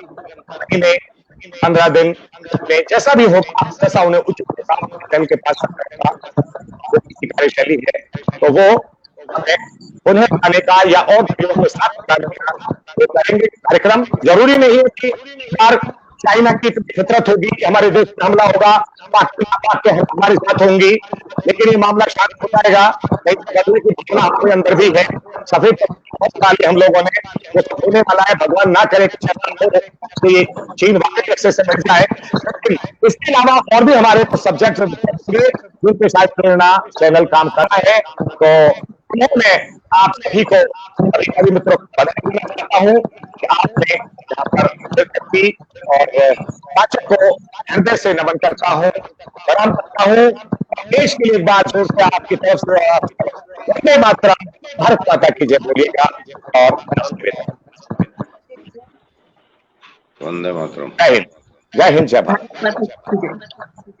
Speaker 1: 15 दिन जैसा भी होगा, जैसा उन्हें उचित के पास कार्यशैली है, तो वो उन्हें आने का या और के साथ करेंगे कार्यक्रम। जरूरी नहीं है कि चाइना की फितरत होगी कि हमारे देश में हमला होगा, पाक के हमारे साथ होंगी, लेकिन ये मामला शांत हो जाएगा। बदलने की भावना हमारे अंदर भी है, सफेद डाली हम लोगों ने, वो तो होने वाला है, भगवान ना करे कि ये चीन वाकई एक्सेस से मिल जाए। लेकिन इसके अलावा और भी हमारे सब्जेक्ट जिन पे शायद प्रेरणा चैनल काम कर रहा है, तो उन्होंने आप सभी को सभी मित्रों को बधाई देना चाहता हूँ कि आपने यहाँ पर शिरकत की, और पाचक को हृदय से नमन करता हूँ, प्रणाम करता हूँ। देश के लिए एक बार जोर से आपकी तरफ से वंदे मातरम, भारत माता की जय बोलिएगा। और
Speaker 2: वंदे मातरम।
Speaker 1: जय हिंद, जय हिंद, जय भारत।
Speaker 5: भारत माता की जय।